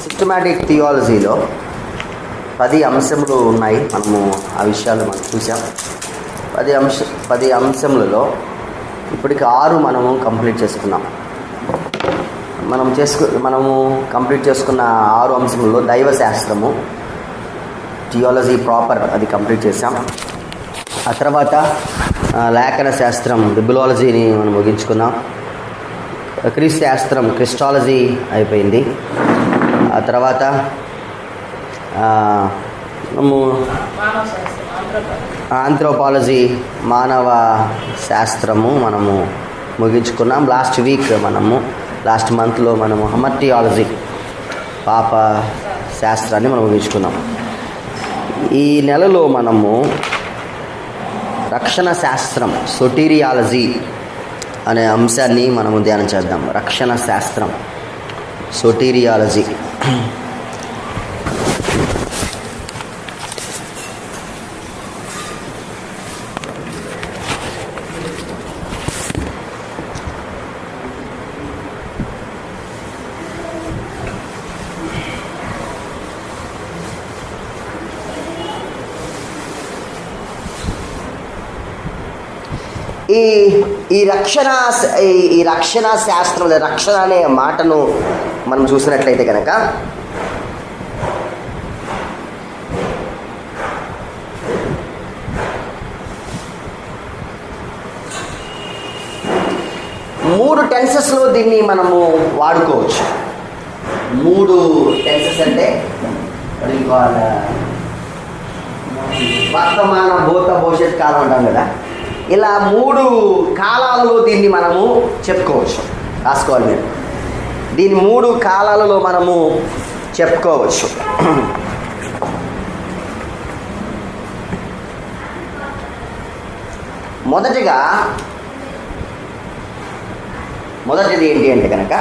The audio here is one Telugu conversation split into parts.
సిస్టమాటిక్ థియాలజీలో 10 అంశములు ఉన్నాయి. మనము ఆ విషయాలు మనం చూసాం. 10 అంశములలో ఇప్పటికి 6 మనము కంప్లీట్ చేసుకున్నాం. మనము కంప్లీట్ చేసుకున్న 6 అంశములలో దైవశాస్త్రము థియాలజీ ప్రాపర్ అది కంప్లీట్ చేసాం. ఆ తర్వాత లేఖన శాస్త్రం బిబ్లియాలజీని మనం ముగించుకున్నాం. క్రీస్తు శాస్త్రం క్రిస్టాలజీ అయిపోయింది. ఆ తర్వాత మనము ఆంథ్రోపాలజీ మానవ శాస్త్రము మనము ముగించుకున్నాం. లాస్ట్ మంత్లో మనము హమర్టియాలజీ పాప శాస్త్రాన్ని మనం ముగించుకున్నాం. ఈ నెలలో మనము రక్షణ శాస్త్రం సోటీరియాలజీ అనే అంశాన్ని మనము ధ్యానం చేద్దాం. రక్షణ శాస్త్రం సోటీరియాలజీ. ఈ రక్షణ శాస్త్రం, రక్షణ అనే మాటను మనం చూసినట్లయితే కనుక మూడు టెన్సెస్లో దీన్ని మనము వాడుకోవచ్చు. 3 టెన్సెస్ అంటే వర్తమాన భూత భవిష్యత్ కాలం అంటాం కదా. ఇలా 3 కాలాలలో దీన్ని మనము చెప్పుకోవచ్చు. రాసుకోవాలి మీరు. దీన్ని 3 కాలాలలో మనము చెప్పుకోవచ్చు. మొదటిది ఏంటి అంటే కనుక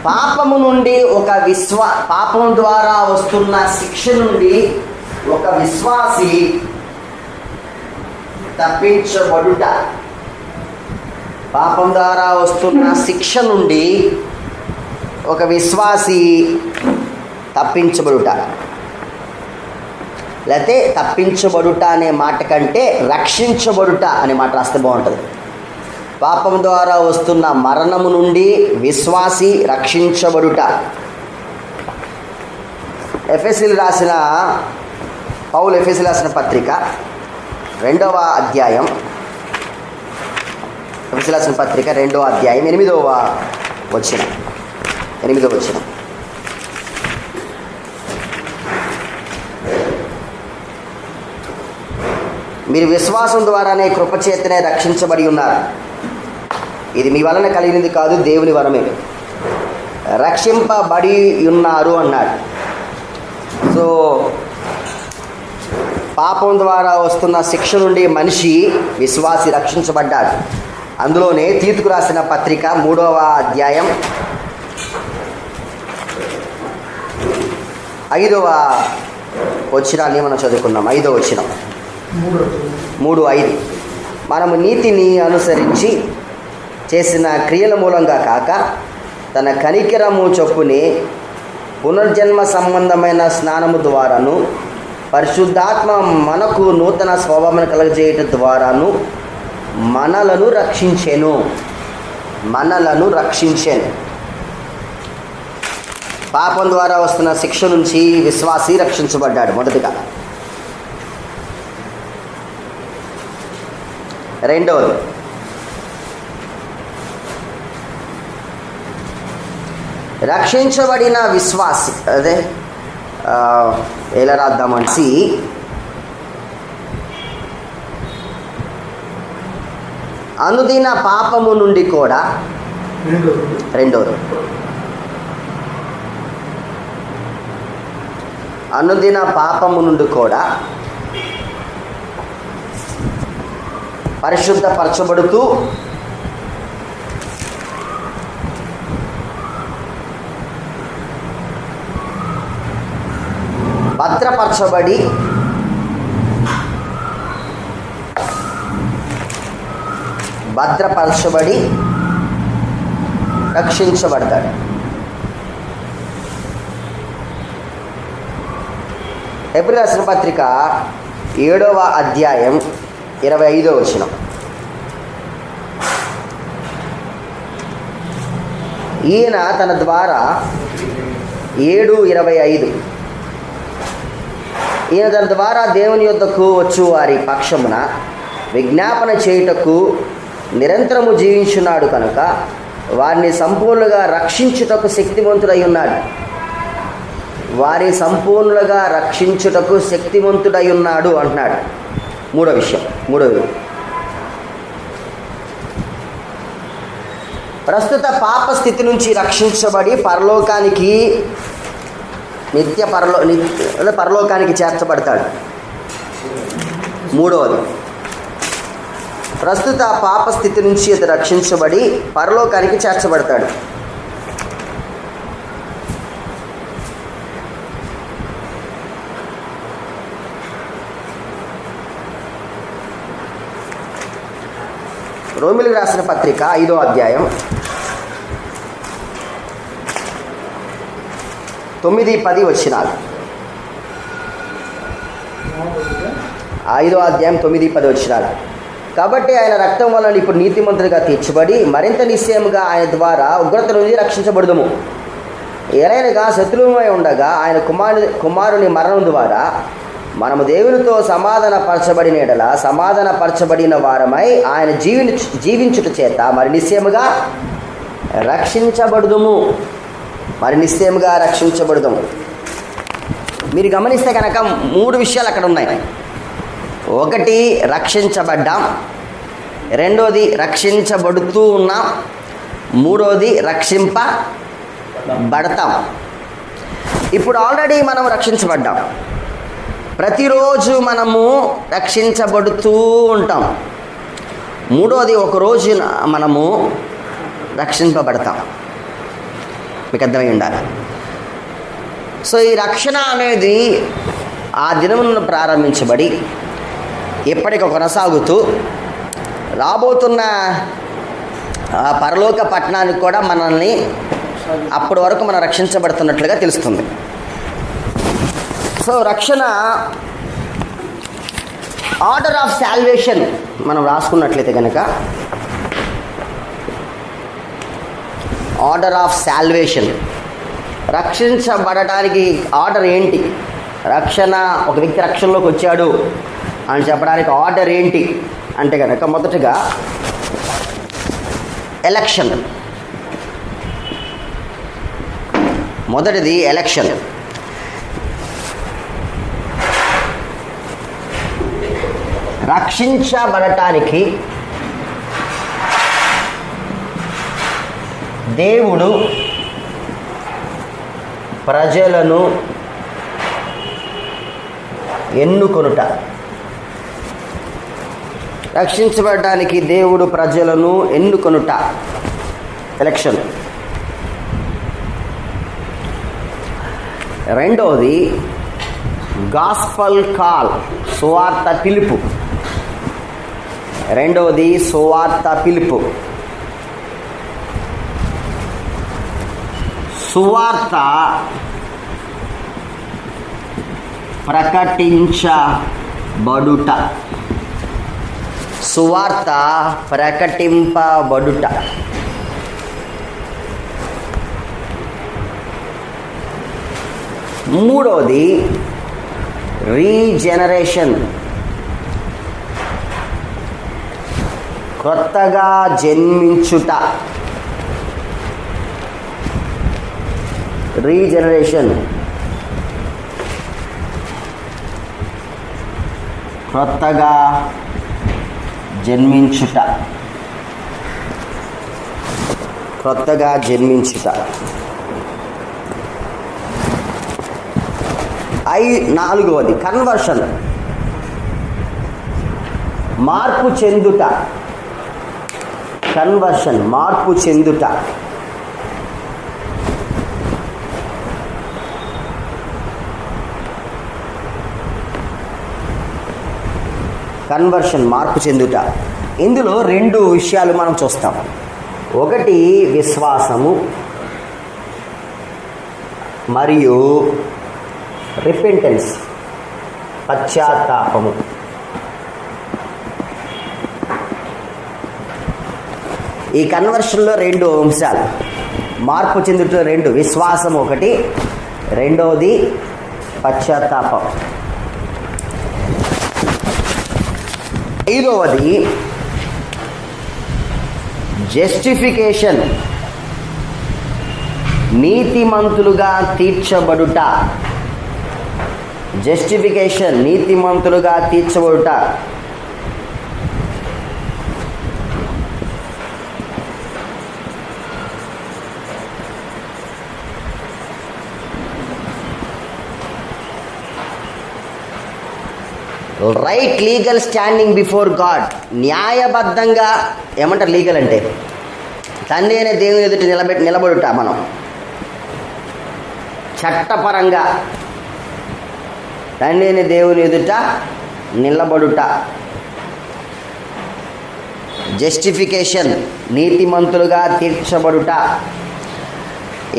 పాపము నుండి పాపం ద్వారా వస్తున్న శిక్ష నుండి ఒక విశ్వాసి తప్పించబడుట. పాపం ద్వారా వస్తున్న శిక్ష నుండి ఒక విశ్వాసి తప్పించబడుట. లేకపోతే తప్పించబడుట అనే మాట కంటే రక్షించబడుట అనే మాట రాస్తే బాగుంటుంది. పాపం ద్వారా వస్తున్న మరణము నుండి విశ్వాసి రక్షించబడుట. పౌలు ఎఫెసీయులకు రాసిన పత్రిక 2వ అధ్యాయం, ఎఫెసీయులకు రాసిన పత్రిక 2వ అధ్యాయం 8వ వచనం. మీరు విశ్వాసం ద్వారానే కృపచేతనే రక్షించబడి ఉన్నారు. ఇది మీ వలన కలిగినది కాదు, దేవుని వరమే. రక్షింపబడి ఉన్నారు అన్నాడు. సో పాపం ద్వారా వస్తున్న శిక్ష నుండి మనిషి విశ్వాసి రక్షించబడ్డాడు. అందులోనే తీతుకు రాసిన పత్రిక 3వ అధ్యాయం 5వ వచనాన్ని మనం చదువుకున్నాం. 5వ వచనం 3:5. మనము నీతిని అనుసరించి చేసిన క్రియల మూలంగా కాక తన కనికరము చొప్పునే పునర్జన్మ సంబంధమైన స్నానము ద్వారాను పరిశుద్ధాత్మ మనకు నూతన స్వభావం కలగజేయటం ద్వారాను మనలను రక్షించెను. పాపం ద్వారా వస్తున్న శిక్ష నుంచి విశ్వాసి రక్షించబడ్డాడు. మొదటిగా. రెండవది, రక్షించబడిన విశ్వాసి, అదే ఎలా రాద్దామని అనుదిన పాపము నుండి కూడా, రెండవది అనుదిన పాపము నుండి కూడా పరిశుద్ధపరచబడుతూ భద్రపరచబడి భద్రపరచబడి రక్షించబడతాడు. హెబ్రీ రాసిన పత్రిక 7వ అధ్యాయం 25వ వచనం. ఈయన తన ద్వారా 7:25 ఈయన తన ద్వారా దేవుని యొద్దకు వచ్చు వారి పక్షమున విజ్ఞాపన చేయుటకు నిరంతరము జీవించున్నాడు కనుక వారిని సంపూర్ణంగా రక్షించుటకు శక్తివంతుడై ఉన్నాడు. వారిని సంపూర్ణంగా రక్షించుటకు శక్తివంతుడై ఉన్నాడు అంటున్నాడు. మూడవది ప్రస్తుత పాప స్థితి నుంచి రక్షించబడి పరలోకానికి పరలోకానికి చేర్చబడతాడు. మూడవది ప్రస్తుత పాప స్థితి నుంచి అతను రక్షించబడి పరలోకానికి చేర్చబడతాడు. రోమిలకు రాసిన పత్రిక 5వ అధ్యాయం 9-10 వచనాలు. 5వ అధ్యాయం 9-10 వచనాలు. కాబట్టి ఆయన రక్తం వలన ఇప్పుడు నీతిమంతుడిగా తీర్చబడి మరింత నిశ్చయముగా ఆయన ద్వారా ఉగ్రత నుండి రక్షించబడుదుము. ఎలైనగా శత్రువుమై ఉండగా ఆయన కుమారుని మరణం ద్వారా మనము దేవునితో సమాధానపరచబడిన ఎడల సమాధానపరచబడిన వారమై ఆయన జీవించుట చేత మరి నిశ్చయముగా రక్షించబడుదుము. మీరు గమనిస్తే కనుక 3 విషయాలు అక్కడ ఉన్నాయి. ఒకటి, రక్షించబడ్డాం. రెండోది, రక్షించబడుతూ ఉన్నాం. మూడోది, రక్షింపబడతాం. ఇప్పుడు ఆల్రెడీ మనం రక్షించబడ్డాం. ప్రతిరోజు మనము రక్షించబడుతూ ఉంటాం. మూడోది, ఒకరోజు మనము రక్షింపబడతాం. మీకు అర్థమై ఉండాలి. సో ఈ రక్షణ అనేది ఆ దినమున ప్రారంభించబడి ఇప్పటికి కొనసాగుతూ రాబోతున్న పరలోక పట్టణానికి కూడా మనల్ని అప్పటి వరకు మనం రక్షించబడుతున్నట్లుగా తెలుస్తుంది. సో రక్షణ ఆర్డర్ ఆఫ్ సాల్వేషన్ మనం రాసుకున్నట్లయితే కనుక ఆర్డర్ ఆఫ్ సాల్వేషన్, రక్షించబడటానికి ఆర్డర్ ఏంటి? రక్షణ, ఒక వ్యక్తి రక్షణలోకి వచ్చాడు అని చెప్పడానికి ఆర్డర్ ఏంటి అంటే కనుక మొదటగా ఎలక్షన్. మొదటిది ఎలక్షన్. రక్షించబడటానికి దేవుడు ప్రజలను ఎన్నుకొనుట. రక్షించబడటానికి దేవుడు ప్రజలను ఎన్నుకొనుట, ఎలక్షన్. రెండవది గాస్పల్ కాల్, సువార్త పిలుపు. రెండవది సువార్త పిలుపు. సువార్త ప్రకటించబడుట. సువార్త ప్రకటింపబడుట. మూడవది రీజనరేషన్, కొత్తగా జన్మించుట. రీజనరేషన్, కొత్తగా జన్మించుట. కొత్తగా జన్మించుట. నాలుగవది కన్వర్షన్, మార్పు చెందుట. కన్వర్షన్, మార్పు చెందుట. కన్వర్షన్, మార్పు చెందుట. ఇందులో 2 విషయాలు మనం చూస్తాం. ఒకటి విశ్వాసము మరియు రిపెంటెన్స్, పశ్చాత్తాపము. ఈ కన్వర్షన్లో 2 అంశాలు మార్పు చెందుతున్న 2. విశ్వాసం ఒకటి, రెండవది పశ్చాత్తాపం. 5వది జస్టిఫికేషన్, నీతిమంతులుగా తీర్చబడుట. జస్టిఫికేషన్, నీతిమంతులుగా తీర్చబడుట. Right legal standing before God. న్యాయబద్ధంగా ఏమంటారు లీగల్ అంటే? తండ్రి అనే దేవుని ఎదుట నిలబడుట. మనం చట్టపరంగా తండ్రి అనే దేవుని ఎదుట నిలబడుట. జస్టిఫికేషన్, నీతిమంతులుగా తీర్చబడుట.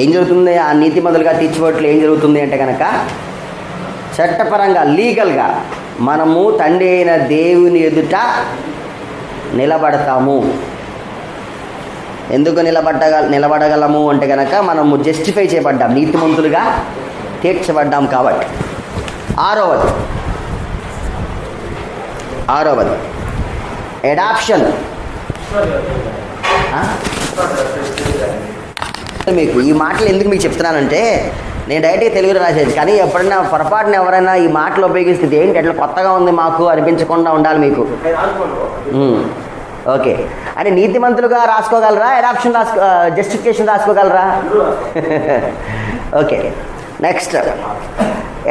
ఏం జరుగుతుంది? ఆ నీతిమంతులుగా తీర్చబడుటలో ఏం జరుగుతుంది అంటే కనుక, చట్టపరంగా లీగల్గా మనము తండ్రి అయిన దేవుని ఎదుట నిలబడతాము. ఎందుకు నిలబడగలము అంటే కనుక మనము జస్టిఫై చేయబడ్డాం, నీతిమంతులుగా తీర్చబడ్డాం కాబట్టి. ఆరవది అడాప్షన్. మీకు ఈ మాటలు ఎందుకు మీకు చెప్తున్నానంటే, నేను డైరెక్ట్గా తెలుగులో రాసేది, కానీ ఎప్పుడైనా పొరపాటున ఎవరైనా ఈ మాటలు ఉపయోగిస్తే ఏంటి అట్లా కొత్తగా ఉంది మాకు అనిపించకుండా ఉండాలి మీకు. ఓకే, అంటే నీతిమంతులుగా రాసుకోగలరా, అడాప్షన్ జస్టిఫికేషన్ రాసుకోగలరా? ఓకే, నెక్స్ట్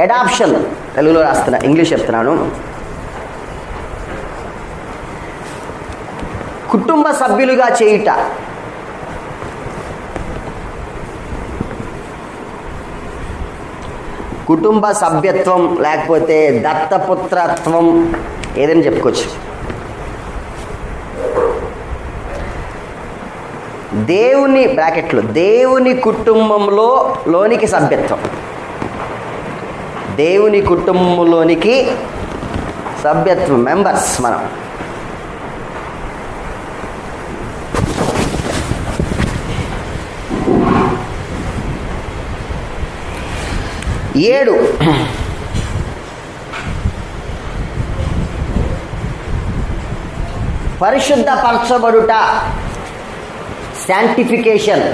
అడాప్షన్ తెలుగులో రాస్తున్నా, ఇంగ్లీష్ చెప్తున్నాను. కుటుంబ సభ్యులుగా చేయుట. కుటుంబ సభ్యత్వం లేకపోతే దత్తపుత్రత్వం ఏదైనా చెప్పుకోవచ్చు. దేవుని బ్రాకెట్లో దేవుని కుటుంబంలోనికి సభ్యత్వం. దేవుని కుటుంబంలోనికి సభ్యత్వం, మెంబర్స్ మనం. ఏడు, పరిశుద్ధపరచబడుట, శాంటిఫికేషన్.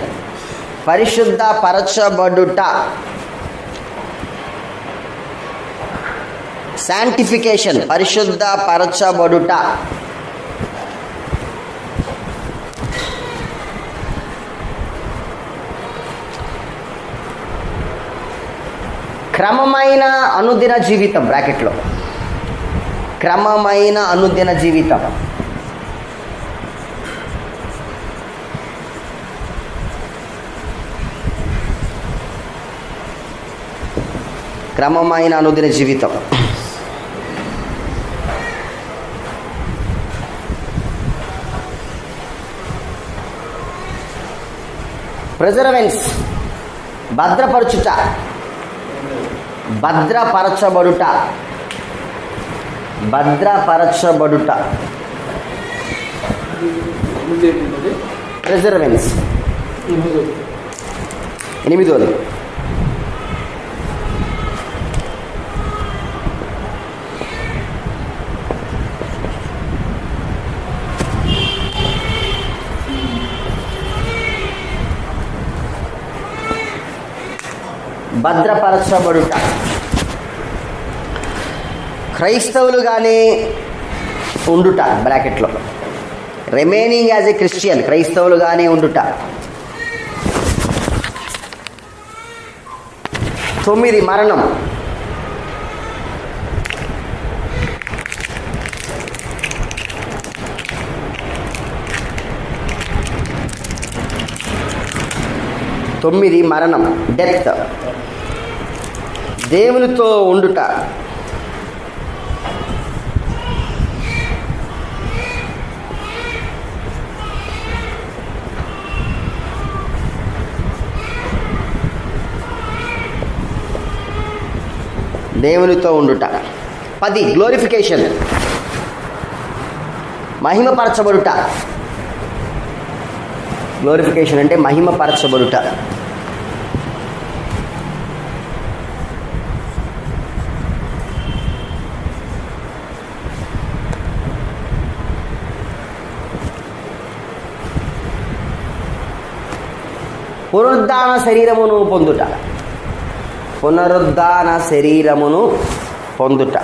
పరిశుద్ధపరచబడుట, శాంటిఫికేషన్, పరిశుద్ధపరచబడుట. క్రమమైన అనుదిన జీవితం, బ్రాకెట్లో క్రమమైన అనుదిన జీవితం. క్రమమైన అనుదిన జీవితం. ప్రిజర్వెన్స్, భద్రపరచుట, భద్రపరచబడుట. భద్రపరచబడుట, ప్రిజర్వెన్స్. 8. భద్రపరచబడుట. క్రైస్తవులుగానే ఉండుట, బ్రాకెట్లో రిమైనింగ్ యాజ్ ఏ క్రిస్టియన్, క్రైస్తవులుగానే ఉండుట. 9, మరణం. మరణం, డెత్. దేవునితో ఉండుట. దేవునితో ఉండుట. 10 గ్లోరిఫికేషన్, మహిమపరచబడుట. గ్లోరిఫికేషన్ అంటే మహిమపరచబడుట. పునరుద్ధాన శరీరమును పొందుట. పునరుద్ధాన శరీరమును పొందుట.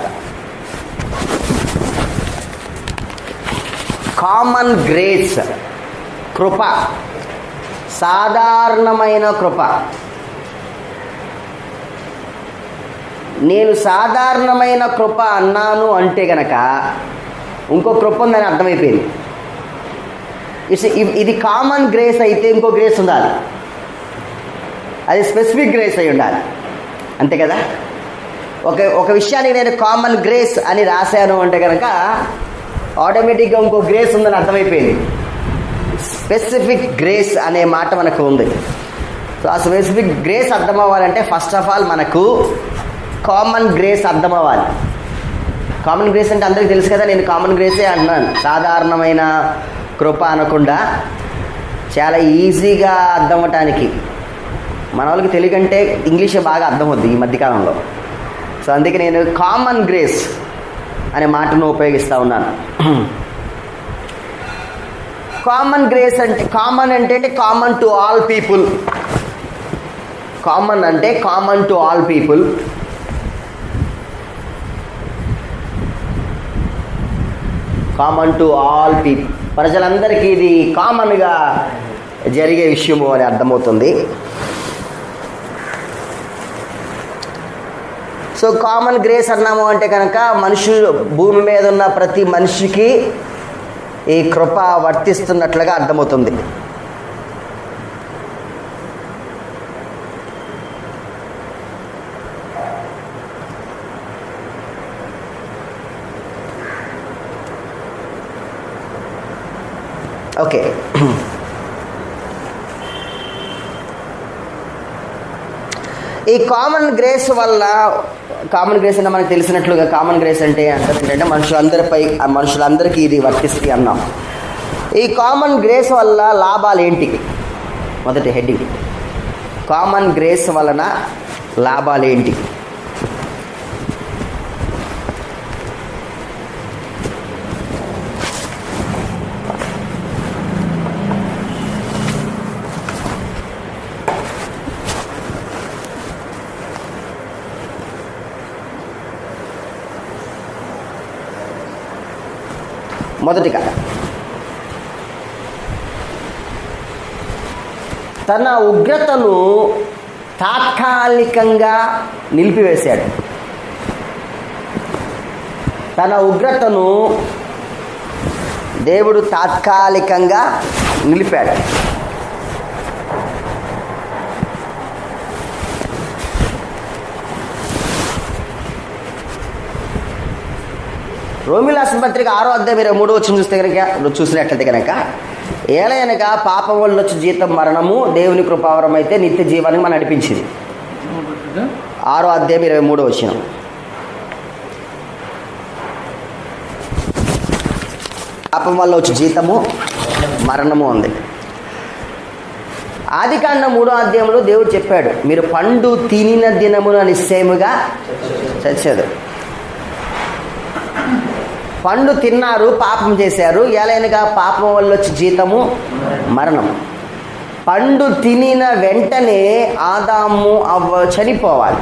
కామన్ గ్రేస్, కృప, సాధారణమైన కృప. నేను సాధారణమైన కృప అన్నాను అంటే గనక ఇంకో కృప ఉందని అర్థమైపోయింది. ఇది కామన్ గ్రేస్ అయితే ఇంకో గ్రేస్ ఉండాలి, అది స్పెసిఫిక్ గ్రేస్ అయి ఉండాలి, అంతే కదా. ఒక విషయానికి నేను కామన్ గ్రేస్ అని రాశాను అంటే కనుక ఆటోమేటిక్గా ఇంకో గ్రేస్ ఉందని అర్థమైపోయింది. స్పెసిఫిక్ గ్రేస్ అనే మాట మనకు ఉంది. సో ఆ స్పెసిఫిక్ గ్రేస్ అర్థం అవ్వాలంటే ఫస్ట్ ఆఫ్ ఆల్ మనకు కామన్ గ్రేస్ అర్థం అవ్వాలి. కామన్ గ్రేస్ అంటే అందరికీ తెలుసు కదా, నేను కామన్ గ్రేసే అంటున్నాను, సాధారణమైన కృప అనకుండా చాలా ఈజీగా అర్థం అవ్వటానికి. మన వాళ్ళకి తెలుగంటే ఇంగ్లీషే బాగా అర్థమవుద్ది ఈ మధ్యకాలంలో. సో అందుకే నేను కామన్ గ్రేస్ అనే మాటను ఉపయోగిస్తూ ఉన్నాను. కామన్ గ్రేస్ అంటే, కామన్ అంటే common to all people. Common అంటే common to all people. Common to all people, ప్రజలందరికీ ఇది కామన్గా జరిగే విషయము అని అర్థమవుతుంది. సో కామన్ గ్రేస్ అన్నాము అంటే కనుక మనుషులు, భూమి మీద ఉన్న ప్రతి మనిషికి ఈ కృప వర్తిస్తున్నట్లుగా అర్థమవుతుంది. ఓకే, ఈ కామన్ గ్రేస్ వల్ల, కామన్ గ్రేస్ అంటే మనకు తెలిసినట్లుగా కామన్ గ్రేస్ అంటే ఏంటంటే మనుషులందరికీ ఇది వర్తిస్తుంది అన్నాం. ఈ కామన్ గ్రేస్ వల్ల లాభాలు ఏంటి? మొదటి హెడ్డింగ్, కామన్ గ్రేస్ వలన లాభాలు ఏంటి? మొదటిగా తన ఉగ్రతను తాత్కాలికంగా నిలిపివేశాడు. తన ఉగ్రతను దేవుడు తాత్కాలికంగా నిలిపాడు. రోమిల పత్రిక 6:23 చూసినట్లయితే కనుక, ఏలయనగా పాపం వల్ల వచ్చి జీతం మరణము, దేవుని కృపావరం అయితే నిత్య జీవానికి మనం నడిపించింది. 6:23 పాపం వల్ల వచ్చి జీతము మరణము ఉంది. ఆదికాండం 3వ అధ్యాయంలో దేవుడు చెప్పాడు, మీరు పండు తినిన దినమున నిశ్చయముగా చచ్చేది. పండు తిన్నారు, పాపం చేశారు, ఏలైనగా పాపం వల్ల వచ్చి జీతము మరణం. పండు తినిన వెంటనే ఆదాము అవ్వ చనిపోవాలి.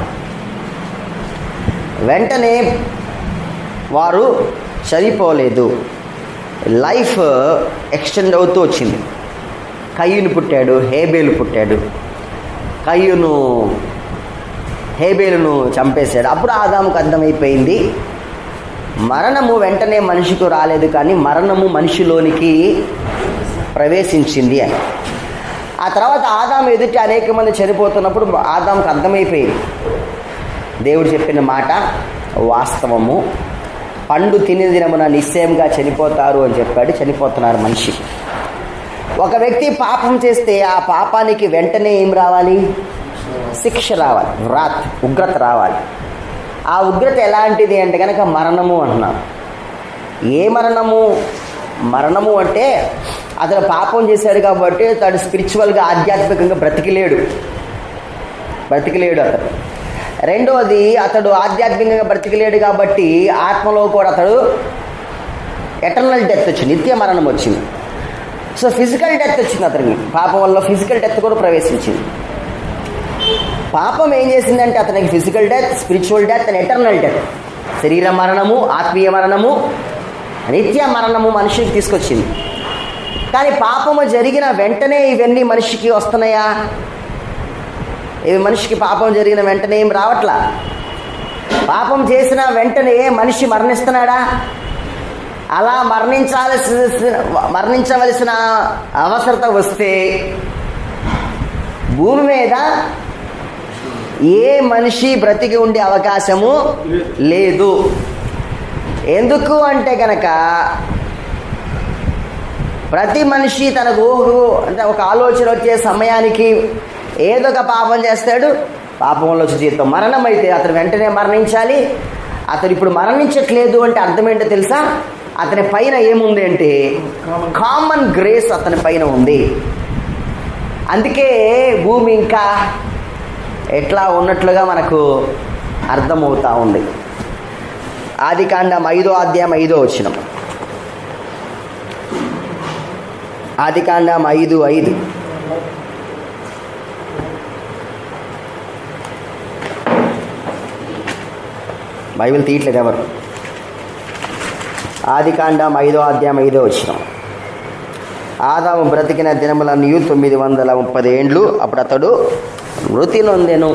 వెంటనే వారు చనిపోలేదు, లైఫ్ ఎక్స్టెండ్ అవుతూ వచ్చింది. కయ్యూను పుట్టాడు, హేబేలు పుట్టాడు. కయ్యూను హేబేలును చంపేశాడు. అప్పుడు ఆదాముకు అర్థమైపోయింది, మరణము వెంటనే మనిషికి రాలేదు, కానీ మరణము మనిషిలోనికి ప్రవేశించింది అని. ఆ తర్వాత ఆదాము ఎదుటి అనేక మంది చనిపోతున్నప్పుడు ఆదాముకు అర్థమైపోయింది, దేవుడు చెప్పిన మాట వాస్తవము, పండు తిని దినమున నిశ్చయంగా చనిపోతారు అని చెప్పాడు. చనిపోతున్నారు మనిషి. ఒక వ్యక్తి పాపం చేస్తే ఆ పాపానికి వెంటనే ఏం రావాలి? శిక్ష రావాలి, ఉగ్రత రావాలి. ఆ ఉగ్రత ఎలాంటిది అంటే కనుక మరణము అంటున్నాం. ఏ మరణము? మరణము అంటే అతను పాపం చేశాడు కాబట్టి అతడు స్పిరిచువల్గా ఆధ్యాత్మికంగా బ్రతికిలేడు అతడు. రెండవది, అతడు ఆధ్యాత్మికంగా బ్రతికిలేడు కాబట్టి ఆత్మలో కూడా అతడు ఎటర్నల్ డెత్ వచ్చింది, నిత్య మరణం వచ్చింది. సో ఫిజికల్ డెత్ వచ్చింది అతనికి, పాపం వల్ల ఫిజికల్ డెత్ కూడా ప్రవేశించింది. పాపం ఏం చేసిందంటే అతనికి physical death, spiritual death and eternal death, శరీర మరణము, ఆత్మీయ మరణము, నిత్య మరణము మనిషికి తీసుకొచ్చింది. కానీ పాపము జరిగిన వెంటనే ఇవన్నీ మనిషికి వస్తున్నాయా? ఇవి మనిషికి పాపం జరిగిన వెంటనే ఏం రావట్లా. పాపం చేసిన వెంటనే మనిషి మరణిస్తున్నాడా? అలా మరణించవలసిన అవసరత వస్తే భూమి మీద ఏ మనిషి బ్రతికి ఉండే అవకాశము లేదు. ఎందుకు అంటే కనుక ప్రతి మనిషి తనకు అంటే ఒక ఆలోచన వచ్చే సమయానికి ఏదో ఒక పాపం చేస్తాడు, పాపంలో వచ్చే జీవితం మరణం అయితే అతను వెంటనే మరణించాలి. అతను ఇప్పుడు మరణించట్లేదు అంటే అర్థం ఏంటో తెలుసా? అతని పైన ఏముంది అంటే కామన్ గ్రేస్ అతని పైన ఉంది. అందుకే భూమి ఇంకా ఎట్లా ఉన్నట్లుగా మనకు అర్థమవుతా ఉంది. ఆదికాండం 5వ అధ్యాయం 5వ వచనం. ఆదికాండం 5:5. బైబిల్ తీయట్లేదు ఎవరు. ఆదికాండం 5వ అధ్యాయం 5వ వచనం. ఆదాము బ్రతికిన దినములన్నీ 930 ఏండ్లు. అప్పుడు అతడు మృతి నొందెను.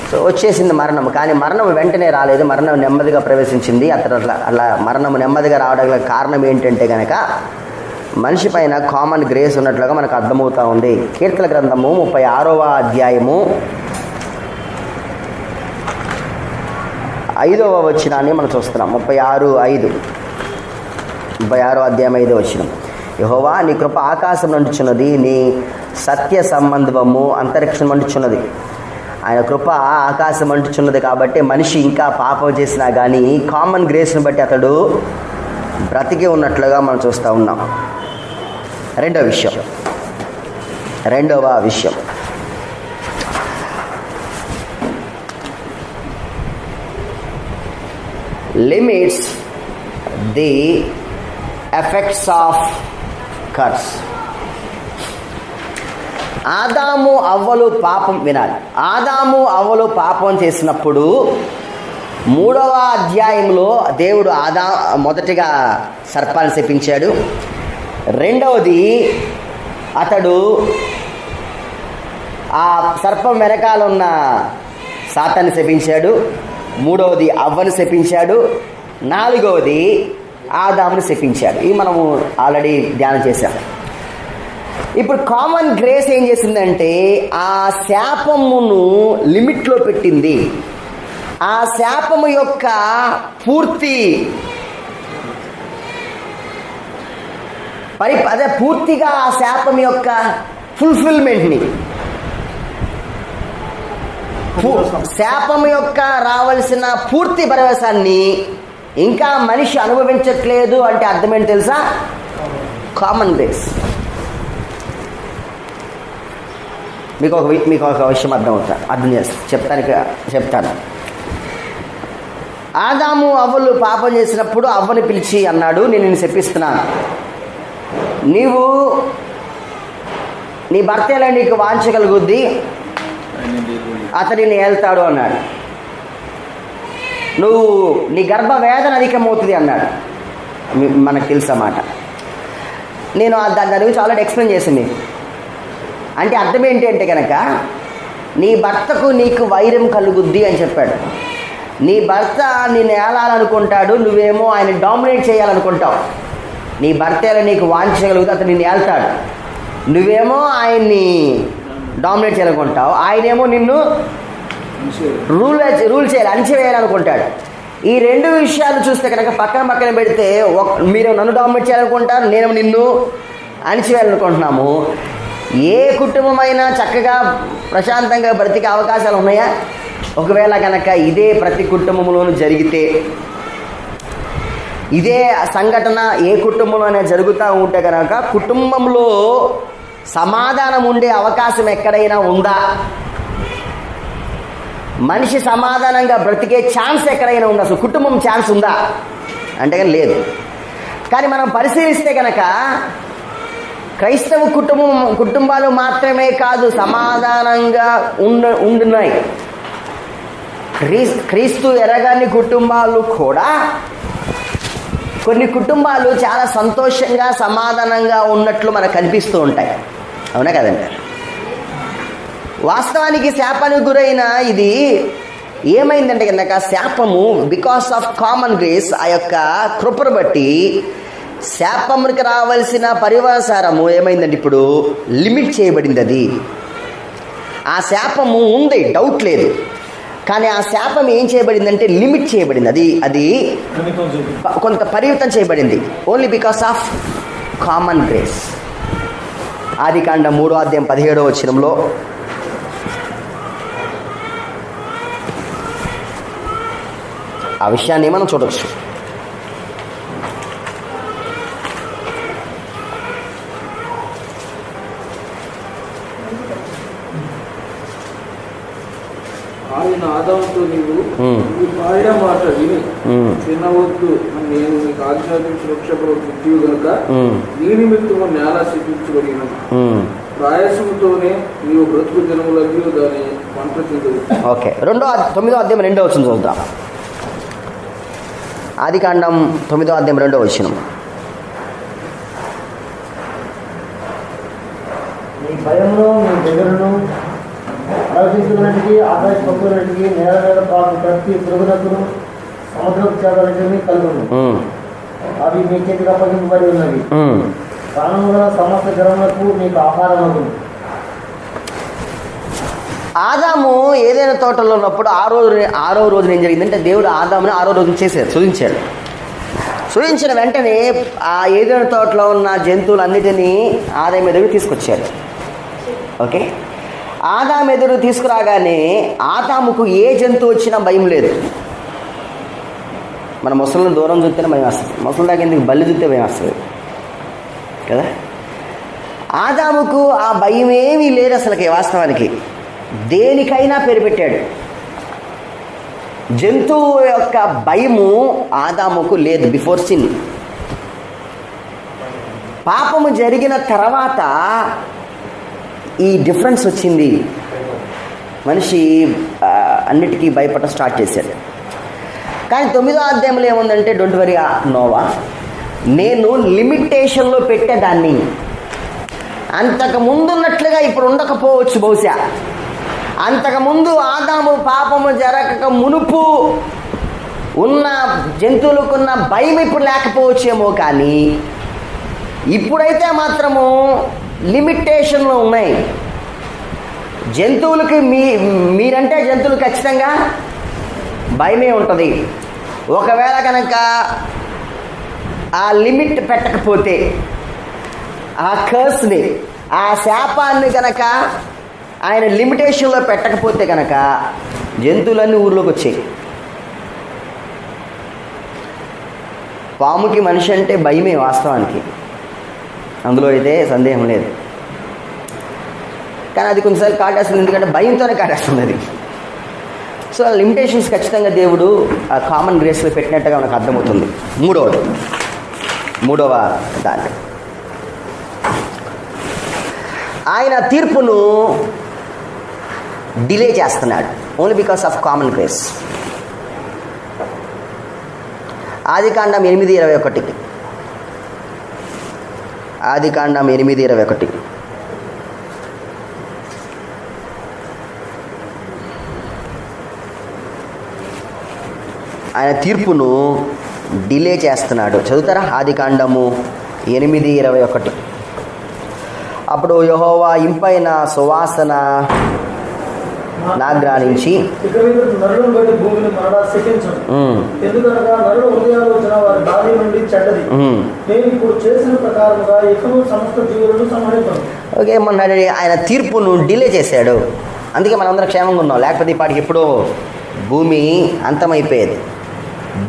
సో వచ్చేసింది మరణం. కానీ మరణం వెంటనే రాలేదు, మరణం నెమ్మదిగా ప్రవేశించింది. అతడు అలా మరణం నెమ్మదిగా రావడానికి కారణం ఏంటంటే కనుక మనిషి పైన కామన్ గ్రేస్ ఉన్నట్లుగా మనకు అర్థమవుతూ ఉంది. కీర్తన గ్రంథము 36వ అధ్యాయము 5వ వచనాన్ని మనం చూస్తున్నాం. 36వ అధ్యాయం 5వ వచనం. యెహోవా నీ కృప ఆకాశం నుండుచున్నది, నీ సత్య సంబంధము అంతరిక్షం అంటుచున్నది. ఆయన కృప ఆకాశం అంటుచున్నది కాబట్టి మనిషి ఇంకా పాపం చేసినా కానీ కామన్ గ్రేస్ని బట్టి అతడు బ్రతికి ఉన్నట్లుగా మనం చూస్తూ ఉన్నాం. రెండవ విషయం limits the effects of curse. ఆదాము అవ్వలు పాపం వినాలి. ఆదాము అవ్వలు పాపం చేసినప్పుడు 3వ అధ్యాయంలో దేవుడు మొదటిగా సర్పాన్ని శపించాడు. రెండవది అతడు ఆ సర్పం వెనకాల ఉన్న సాతాన్ని శపించాడు. మూడవది అవ్వను శపించాడు. నాలుగవది ఆదామును శపించాడు. ఇవి మనము ఆల్రెడీ ధ్యానం చేశాం. ఇప్పుడు కామన్ గ్రేస్ ఏం చేసిందంటే ఆ శాపమును లిమిట్లో పెట్టింది. ఆ శాపము యొక్క పూర్తిగా ఆ శాపం యొక్క ఫుల్ఫిల్మెంట్ని, శాపం యొక్క రావాల్సిన పూర్తి ప్రవేశాన్ని ఇంకా మనిషి అనుభవించట్లేదు అంటే అర్థమేంటి తెలుసా? Common grace. మీకు ఒక విషయం అర్థం చెప్తాను. ఆదాము అవ్వలు పాపం చేసినప్పుడు అవ్వని పిలిచి అన్నాడు, నేను నిన్ను శపిస్తున్నాను, నీవు నీ భర్తలో నీకు వాంఛ కలుగుద్ది, అతడిని ఏళ్తాడు అన్నాడు. నువ్వు నీ గర్భ వేదన అధికమవుతుంది అన్నాడు. మనకు తెలుసు అన్నమాట. నేను దాని గురించి ఆల్రెడీ ఎక్స్ప్లెయిన్ చేసింది. అంటే అర్థం ఏంటి అంటే కనుక నీ భర్తకు నీకు వైరం కలుగుద్ది అని చెప్పాడు. నీ భర్త నిన్ను ఏలాలనుకుంటాడు, నువ్వేమో ఆయన డామినేట్ చేయాలనుకుంటావు. నీ భర్తలో నీకు వాంఛ కలుగుతుంది, అతను నిన్ను ఏళ్తాడు. నువ్వేమో ఆయన్ని డామినేట్ చేయాలనుకుంటావు, ఆయనేమో నిన్ను రూల్ చేయాలి, అణిచివేయాలనుకుంటాడు. ఈ రెండు విషయాలు చూస్తే కనుక పక్కన పెడితే మీరు నన్ను డామినేట్ చేయాలనుకుంటారు, నేను నిన్ను అణిచివేయాలనుకుంటున్నాము. ఏ కుటుంబమైనా చక్కగా ప్రశాంతంగా బ్రతికే అవకాశాలు ఉన్నాయా? ఒకవేళ కనుక ఇదే ప్రతి కుటుంబంలోనూ జరిగితే, ఇదే సంఘటన ఏ కుటుంబంలోనే జరుగుతూ ఉంటే కనుక కుటుంబంలో సమాధానం ఉండే అవకాశం ఎక్కడైనా ఉందా? మనిషి సమాధానంగా బ్రతికే ఛాన్స్ ఎక్కడైనా ఉందా? అసలు కుటుంబం ఛాన్స్ ఉందా అంటే కానీ లేదు. కానీ మనం పరిశీలిస్తే కనుక క్రైస్తవ కుటుంబాలు మాత్రమే కాదు సమాధానంగా ఉంటున్నాయి. క్రీస్తు ఎరగని కుటుంబాలు కూడా, కొన్ని కుటుంబాలు చాలా సంతోషంగా సమాధానంగా ఉన్నట్లు మనకు కనిపిస్తూ ఉంటాయి. అవునా కదండి? వాస్తవానికి శాపానికి గురైన ఇది ఏమైందంటే కనుక శాపము బికాస్ ఆఫ్ కామన్ గ్రేస్, ఆ యొక్క కృపను బట్టి శాపమునికి రావాల్సిన పరివాసారము ఏమైందంటే ఇప్పుడు లిమిట్ చేయబడింది. అది ఆ శాపము ఉంది, డౌట్ లేదు. కానీ ఆ శాపం ఏం చేయబడిందంటే లిమిట్ చేయబడింది. అది కొంత పరిమితం చేయబడింది. Only because of common grace. ఆదికాండం 3:17 ఆ విషయాన్ని మనం చూడవచ్చు. ఆయన ఆదాముతో నీవు ఈ భార్య మాట విని తినవద్దు, నేను నీకు ఆజ్ఞాపించిన వృక్షఫలం తింటివి గనుక నీ నిమిత్తము నేల శిక్షించబడినది, ప్రయాసముతోనే నీవు బ్రతుకు దినములకు దాని పంట తిందువు. ఓకే, 9:2 చూద్దాం. ఆదికాండం 9:2 నీ భయంలో నీ దగ్గరను ఆలోచించుకున్నట్టుకి ఆకాశ పక్షులన్నిటికీ నేల మీద పాకు ప్రతి పురుగునకును సముద్రపు చేపలన్నిటినీ కలుగును. అవి మీ చేతికి అప్పగింపబడి ఉన్నవి. ప్రాణము గల సమస్త జనములకు మీకు ఆహారమగును. ఆదాము ఏదైనా తోటలో ఉన్నప్పుడు ఆరో రోజున ఏం జరిగిందంటే దేవుడు ఆదాముని 6వ రోజున సృజించాడు. సృజించిన వెంటనే ఆ ఏదైనా తోటలో ఉన్న జంతువులన్నిటినీ ఆదాము ఎదురు తీసుకొచ్చాడు. ఓకే, ఆదాము ఎదురు తీసుకురాగానే ఆదాముకు ఏ జంతువు వచ్చినా భయం లేదు. మన ముసలిని దూరం చూస్తేనే భయం వస్తుంది. ముసలి దాకా ఎందుకు బల్లి చూస్తే భయం వస్తుంది కదా. ఆదాముకు ఆ భయం ఏమీ లేదు అసలుకి. వాస్తవానికి దేనికైనా పేరు పెట్టాడు. జంతువు యొక్క భయము ఆదాముకు లేదు బిఫోర్ సిన్. పాపము జరిగిన తర్వాత ఈ డిఫరెన్స్ వచ్చింది. మనిషి అన్నిటికీ భయపడ స్టార్ట్ చేశాడు. కానీ 9వ అధ్యాయంలో ఏముందంటే, డోంట్ వరీ నోవా, నేను లిమిటేషన్లో పెట్టేదాన్ని. అంతకు ముందున్నట్లుగా ఇప్పుడు ఉండకపోవచ్చు బహుశా. అంతకుముందు ఆదాము పాపము జరగక మునుపు ఉన్న జంతువులకున్న భయం ఇప్పుడు లేకపోవచ్చేమో, కానీ ఇప్పుడైతే మాత్రము లిమిటేషన్లో ఉన్నాయి. జంతువులకి మీరంటే జంతువులు ఖచ్చితంగా భయమే ఉంటుంది. ఒకవేళ కనుక ఆ లిమిట్ పెట్టకపోతే, ఆ కర్స్ని, ఆ శాపాన్ని కనుక ఆయన లిమిటేషన్లో పెట్టకపోతే కనుక జంతువులన్నీ ఊర్లోకి వచ్చాయి. పాముకి మనిషి అంటే భయమే వాస్తవానికి, అందులో అయితే సందేహం లేదు. కానీ అది కొంచెంసార్లు కాటేస్తుంది, ఎందుకంటే భయంతోనే కాటేస్తుంది అది. సో ఆ లిమిటేషన్స్ ఖచ్చితంగా దేవుడు ఆ కామన్ గ్రేస్లో పెట్టినట్టుగా మనకు అర్థమవుతుంది. మూడవ దాన్ని ఆయన తీర్పును డిలే చేస్తున్నాడు only because of common grace. ఆదికాండం 8:21. ఆదికాండం 8:21. ఆయన తీర్పును డిలే చేస్తున్నాడు. చదువుతారా? ఆదికాండము 8:21. అప్పుడు యెహోవా ఇంపైన సువాసన నాగ్రానించి, ఇక మీద నరులను బట్టి భూమిని మరలా శిక్షించను. ఎందుకనగా నరుల హృదయాలోచన వారి బాధ నుండి చెడ్డది. నేను ఇప్పుడు చేసిన ప్రకారముగా ఇకను సమస్త జీవులను సంహరించను. ఓకే, ఏమన్నాడు? ఆయన తీర్పును డిలే చేశాడు. అందుకే మనందరం క్షేమంగా ఉన్నాం. లేకపోతే ఇప్పటికి ఎప్పుడో భూమి అంతమైపోయేది.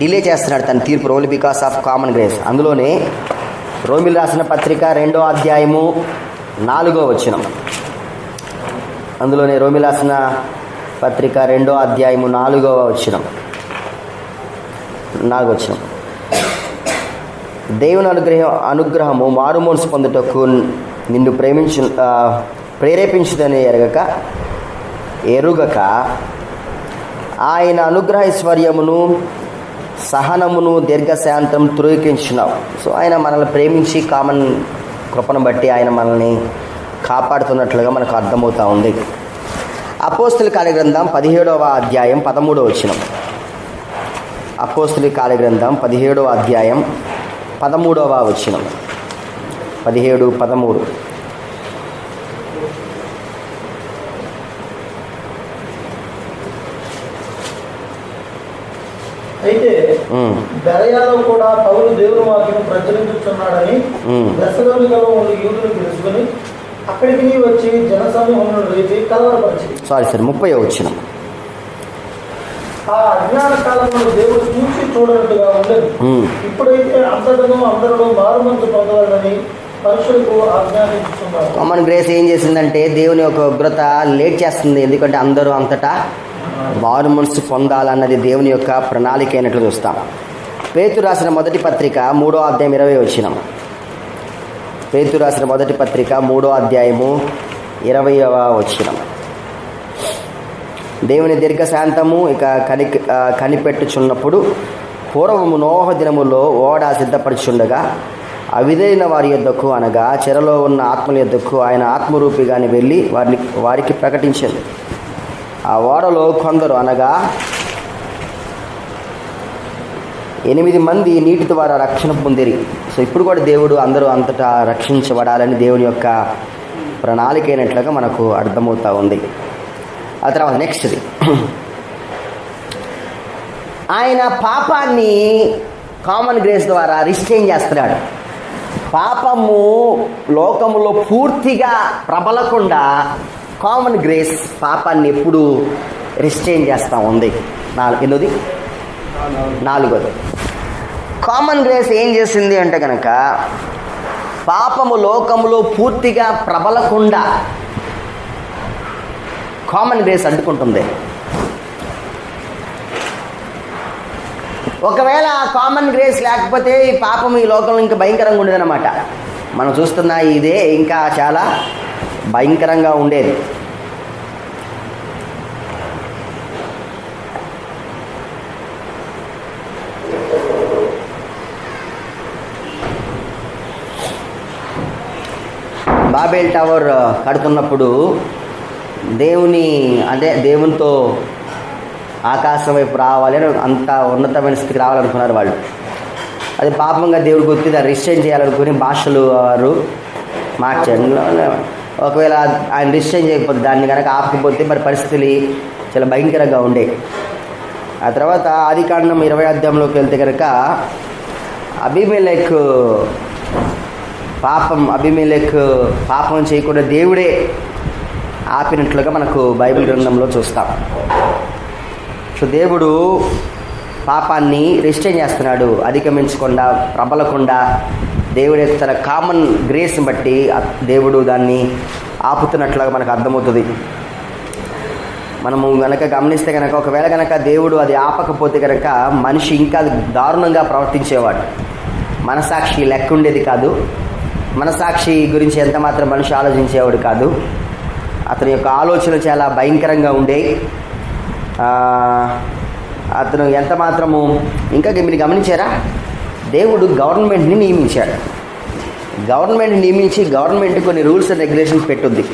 డిలే చేస్తున్నాడు తన తీర్పు, only because of common grace. అందులోనే రోమిలు రాసిన పత్రిక 2వ అధ్యాయము 4వ వచనం. అందులోనే రోమిలు రాసిన పత్రిక 2వ అధ్యాయము 4వ వచనం. దేవుని అనుగ్రహము మారు మనసు పొందుటకు నిన్ను ప్రేరేపించుదని ఎరుగక ఆయన అనుగ్రహ ఐశ్వర్యమును సహనమును దీర్ఘశాంతం త్రోకించినావు. సో ఆయన మనల్ని ప్రేమించి కామన్ కృపను బట్టి ఆయన మనల్ని కాపాడుతున్నట్లుగా మనకు అర్థమవుతూ ఉంది. అపోస్తుల కార్యగ్రంథం 17వ అధ్యాయం 13వ వచనం. అపోస్తుల కార్యగ్రంథం 17వ అధ్యాయం 13వ వచనం. 17-13. అయితే బెరయాలో కూడా పౌలు దేవుని వాక్యం ప్రచురించుచున్నాడని దశలోనికలో ఉన్న యూదులు తెలుసుకుని అక్కడికి వచ్చి జనసమూహమును రేపి కలవరపరిచింది. 30వ వచనం. ఆ అజ్ఞాన కాలంలో దేవుడు చూసి చూడనట్టుగా ఉండదు. ఇప్పుడైతే అంతటను అందరూ మారుమంచు పొందవాలని పరుషులకు ఆజ్ఞాపించుతున్నారు. కామన్ గ్రేస్ ఏం చేసిందంటే దేవుని యొక్క ఉగ్రత లేట్ చేస్తుంది. ఎందుకంటే అందరూ అంతటా మారు మనసు పొందాలన్నది దేవుని యొక్క ప్రణాళిక అయినట్లు చూస్తాం. పేతురు రాసిన మొదటి పత్రిక 3వ అధ్యాయం 20వ వచనం. పేతురు రాసిన మొదటి పత్రిక 3వ అధ్యాయము 20వ వచనం. దేవుని దీర్ఘశాంతము ఇక కనిపెట్టుచున్నప్పుడు పూర్వము నోహ దినములో ఓడ సిద్ధపరచుండగా అవిధైన వారి యొద్దకు అనగా చెరలో ఉన్న ఆత్మల యొద్దకు ఆయన ఆత్మరూపిగాని వెళ్ళి వారికి ప్రకటించింది. ఆ ఓడలో కొందరు అనగా 8 మంది నీటి ద్వారా రక్షణ పొందిరి. సో ఇప్పుడు కూడా దేవుడు అందరూ అంతటా రక్షించబడాలని దేవుని యొక్క ప్రణాళిక అయినట్లుగా మనకు అర్థమవుతూ ఉంది. ఆ తర్వాత నెక్స్ట్ది, ఆయన పాపాన్ని కామన్ గ్రేస్ ద్వారా రిస్ట్రెయిన్ చేస్తున్నాడు. పాపము లోకములో పూర్తిగా ప్రబలకుండా కామన్ గ్రేస్ పాపాన్ని ఎప్పుడు రిస్ట్రెయిన్ చేస్తూ ఉంది. ఎన్నోది 4వది. కామన్ గ్రేస్ ఏం చేసింది అంటే కనుక పాపము లోకములో పూర్తిగా ప్రబలకుండా కామన్ గ్రేస్ అడ్డుకుంటుంది. ఒకవేళ కామన్ గ్రేస్ లేకపోతే ఈ పాపం ఈ లోకంలో ఇంకా భయంకరంగా ఉండేదన్నమాట. మనం చూస్తున్న ఇదే ఇంకా చాలా భయంకరంగా ఉండేది. బాబేల్ టవర్ కడుతున్నప్పుడు దేవునితో ఆకాశం వైపు రావాలి అని అంత ఉన్నతమైన స్థితికి రావాలనుకున్నారు వాళ్ళు. అది పాపంగా దేవుడికి గుర్తి దాన్ని రిస్ట్రెయిన్ చేయాలనుకుని భాషలు వారు మార్చారు. ఒకవేళ ఆయన రిస్ట్రెయిన్ చేయకపోతే, దాన్ని కనుక ఆపకపోతే మరి పరిస్థితులు చాలా భయంకరంగా ఉండే. ఆ తర్వాత ఆదికాండం 20వ అధ్యాయంలోకి వెళ్తే కనుక అబీమెలెకు పాపం చేయకుండా దేవుడే ఆపినట్లుగా మనకు బైబిల్ గ్రంథంలో చూస్తాం. సో దేవుడు పాపాన్ని రిస్ట్రెయిన్ చేస్తున్నాడు, అధిగమించకుండా ప్రబలకుండా. దేవుడు తన కామన్ గ్రేస్ని బట్టి దేవుడు దాన్ని ఆపుతున్నట్లుగా మనకు అర్థమవుతుంది. మనము కనుక గమనిస్తే కనుక ఒకవేళ కనుక దేవుడు అది ఆపకపోతే కనుక మనిషి ఇంకా దారుణంగా ప్రవర్తించేవాడు. మనసాక్షి లెక్క ఉండేది కాదు. మనసాక్షి గురించి ఎంత మాత్రం మనిషి ఆలోచించేవాడు కాదు. అతని యొక్క ఆలోచన చాలా భయంకరంగా ఉండేవి. అతను ఎంత మాత్రము ఇంకా మీరు గమనించారా, దేవుడు గవర్నమెంట్ని నియమించాడు. గవర్నమెంట్ కొన్ని రూల్స్ అండ్ రెగ్యులేషన్స్ పెట్టుద్ది.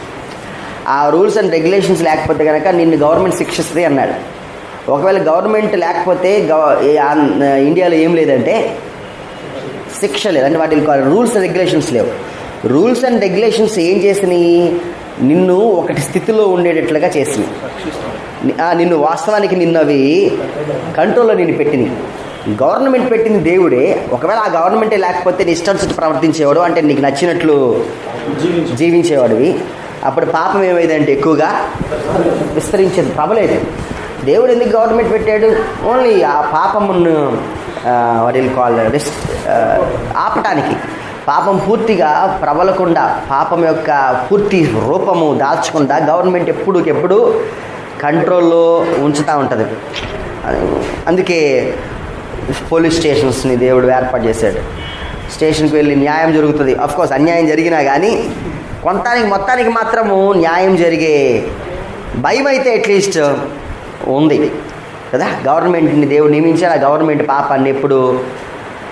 ఆ రూల్స్ అండ్ రెగ్యులేషన్స్ లేకపోతే కనుక నిన్ను గవర్నమెంట్ శిక్షిస్తుంది అన్నాడు. ఒకవేళ గవర్నమెంట్ లేకపోతే ఇండియాలో ఏం లేదంటే శిక్ష లేదు. అంటే వాటికి రూల్స్ అండ్ రెగ్యులేషన్స్ లేవు. రూల్స్ అండ్ రెగ్యులేషన్స్ ఏం చేసినాయి, నిన్ను ఒకటి స్థితిలో ఉండేటట్లుగా చేసినాయి. నిన్ను వాస్తవానికి అవి కంట్రోల్లో నేను పెట్టినాయి. గవర్నమెంట్ పెట్టింది దేవుడే. ఒకవేళ ఆ గవర్నమెంటే లేకపోతే నీ ఇష్టం చుట్టూ ప్రవర్తించేవాడు, అంటే నీకు నచ్చినట్లు జీవించేవాడివి. అప్పుడు పాపం ఏమైందంటే ఎక్కువగా విస్తరించేది, ప్రబలేదు. దేవుడు ఎందుకు గవర్నమెంట్ పెట్టాడు? ఓన్లీ ఆ పాపమును ఆపటానికి. పాపం పూర్తిగా ప్రబలకుండా, పాపం యొక్క పూర్తి రూపము దాల్చకుండా గవర్నమెంట్ ఎప్పుడు కంట్రోల్లో ఉంచుతూ ఉంటుంది. అందుకే పోలీస్ స్టేషన్స్ని దేవుడు ఏర్పాటు చేశాడు. స్టేషన్కి వెళ్ళి న్యాయం జరుగుతుంది. అఫ్కోర్స్ అన్యాయం జరిగినా కానీ మొత్తానికి మాత్రము న్యాయం జరిగే భయం అయితే అట్లీస్ట్ ఉంది కదా. గవర్నమెంట్ని దేవుడు నియమించాడు. ఆ గవర్నమెంట్ పాపాన్ని ఎప్పుడు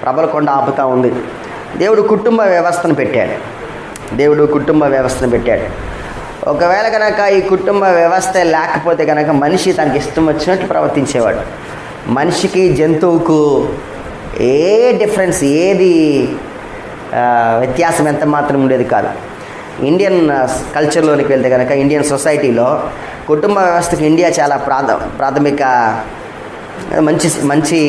ప్రబలకుండా ఆపుతూ ఉంది. దేవుడు కుటుంబ వ్యవస్థను పెట్టాడు. ఒకవేళ కనుక ఈ కుటుంబ వ్యవస్థ లేకపోతే కనుక మనిషి తనకి ఇష్టం వచ్చినట్లు ప్రవర్తించేవాడు. మనిషికి జంతువుకు ఏ డిఫరెన్స్, ఏది వ్యత్యాసం ఎంత మాత్రం ఉండేది కాదు. ఇండియన్ కల్చర్లోనికి వెళ్తే కనుక, ఇండియన్ సొసైటీలో కుటుంబ వ్యవస్థకు ఇండియా చాలా ప్రాథమిక మంచి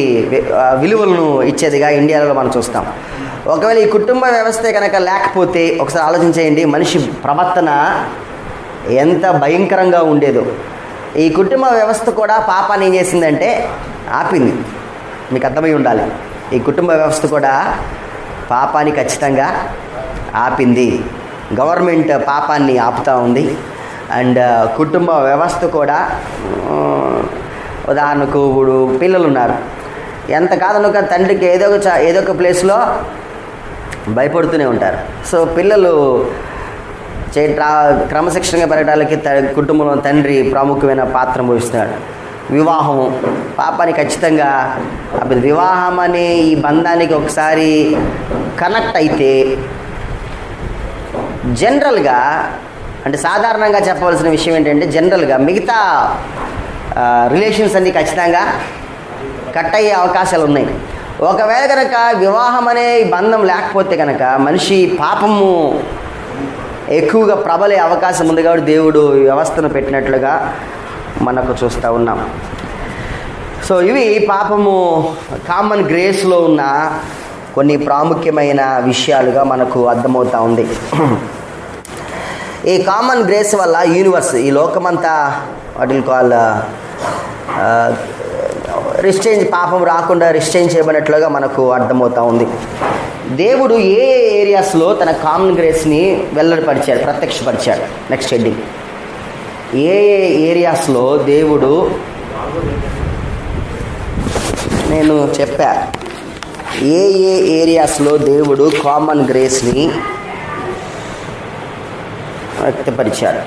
విలువలను ఇచ్చేదిగా ఇండియాలో మనం చూస్తాం. ఒకవేళ ఈ కుటుంబ వ్యవస్థ కనుక లేకపోతే ఒకసారి ఆలోచించేయండి, మనిషి ప్రవర్తన ఎంత భయంకరంగా ఉండేదో. ఈ కుటుంబ వ్యవస్థ కూడా పాపాన్ని ఏం చేసిందంటే ఆపింది. మీకు అర్థమై ఉండాలి, ఈ కుటుంబ వ్యవస్థ కూడా పాపాన్ని ఖచ్చితంగా ఆపింది. గవర్నమెంట్ పాపాన్ని ఆపుతూ ఉంది. అండ్ కుటుంబ వ్యవస్థ కూడా, ఉదాహరణకు ఇప్పుడు పిల్లలు ఉన్నారు, ఎంత కాదనుక తండ్రికి ఏదో ఒక ప్లేస్లో భయపడుతూనే ఉంటారు. సో పిల్లలు క్రమశిక్షణగా పెరగడానికి కుటుంబంలో తండ్రి ప్రాముఖ్యమైన పాత్ర వహిస్తున్నాడు. వివాహం పాపాన్ని ఖచ్చితంగా వివాహం అనే ఈ బంధానికి ఒకసారి కనెక్ట్ అయితే జనరల్గా, అంటే సాధారణంగా చెప్పవలసిన విషయం ఏంటంటే, జనరల్గా మిగతా రిలేషన్స్ అన్నీ ఖచ్చితంగా కట్ అయ్యే అవకాశాలు ఉన్నాయి. ఒకవేళ కనుక వివాహం అనే బంధం లేకపోతే కనుక మనిషి పాపము ఎక్కువగా ప్రబలే అవకాశం ఉంది. కాబట్టి దేవుడు వ్యవస్థను పెట్టినట్లుగా మనకు చూస్తూ ఉన్నాం. సో ఇవి పాపము కామన్ గ్రేస్లో ఉన్న కొన్ని ప్రాముఖ్యమైన విషయాలుగా మనకు అర్థమవుతూ ఉంది. ఈ కామన్ గ్రేస్ వల్ల యూనివర్స్, ఈ లోకమంతా వాటిని కాల్ రిస్ట్రెయిన్, పాపం రాకుండా రిస్ట్రెయిన్ చేయబడినట్లుగా మనకు అర్థమవుతూ ఉంది. దేవుడు ఏ ఏరియాస్లో తన కామన్ గ్రేస్ని వెల్లడిపరిచాడు, ప్రత్యక్షపరిచాడు? నెక్స్ట్ హెడ్డింగ్, ఏ ఏరియాస్లో దేవుడు, నేను చెప్పా ఏ ఏరియాస్లో దేవుడు కామన్ గ్రేస్ని వ్యక్తపరిచాడు.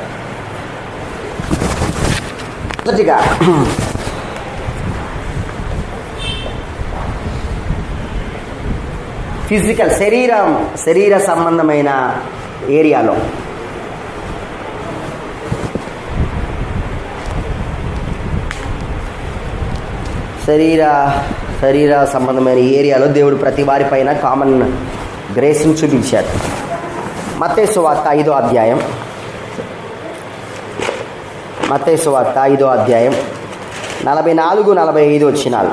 మొదటిగా ఫిజికల్, శరీర సంబంధమైన ఏరియాలో. శరీర సంబంధమైన ఏరియాలో దేవుడు ప్రతి వారి పైన కామన్ గ్రేస్ని చూపించాడు. మత్తయి సువార్త 5వ అధ్యాయం, మత్తయి సువార్త 5వ అధ్యాయం 44-45 వచనాలు.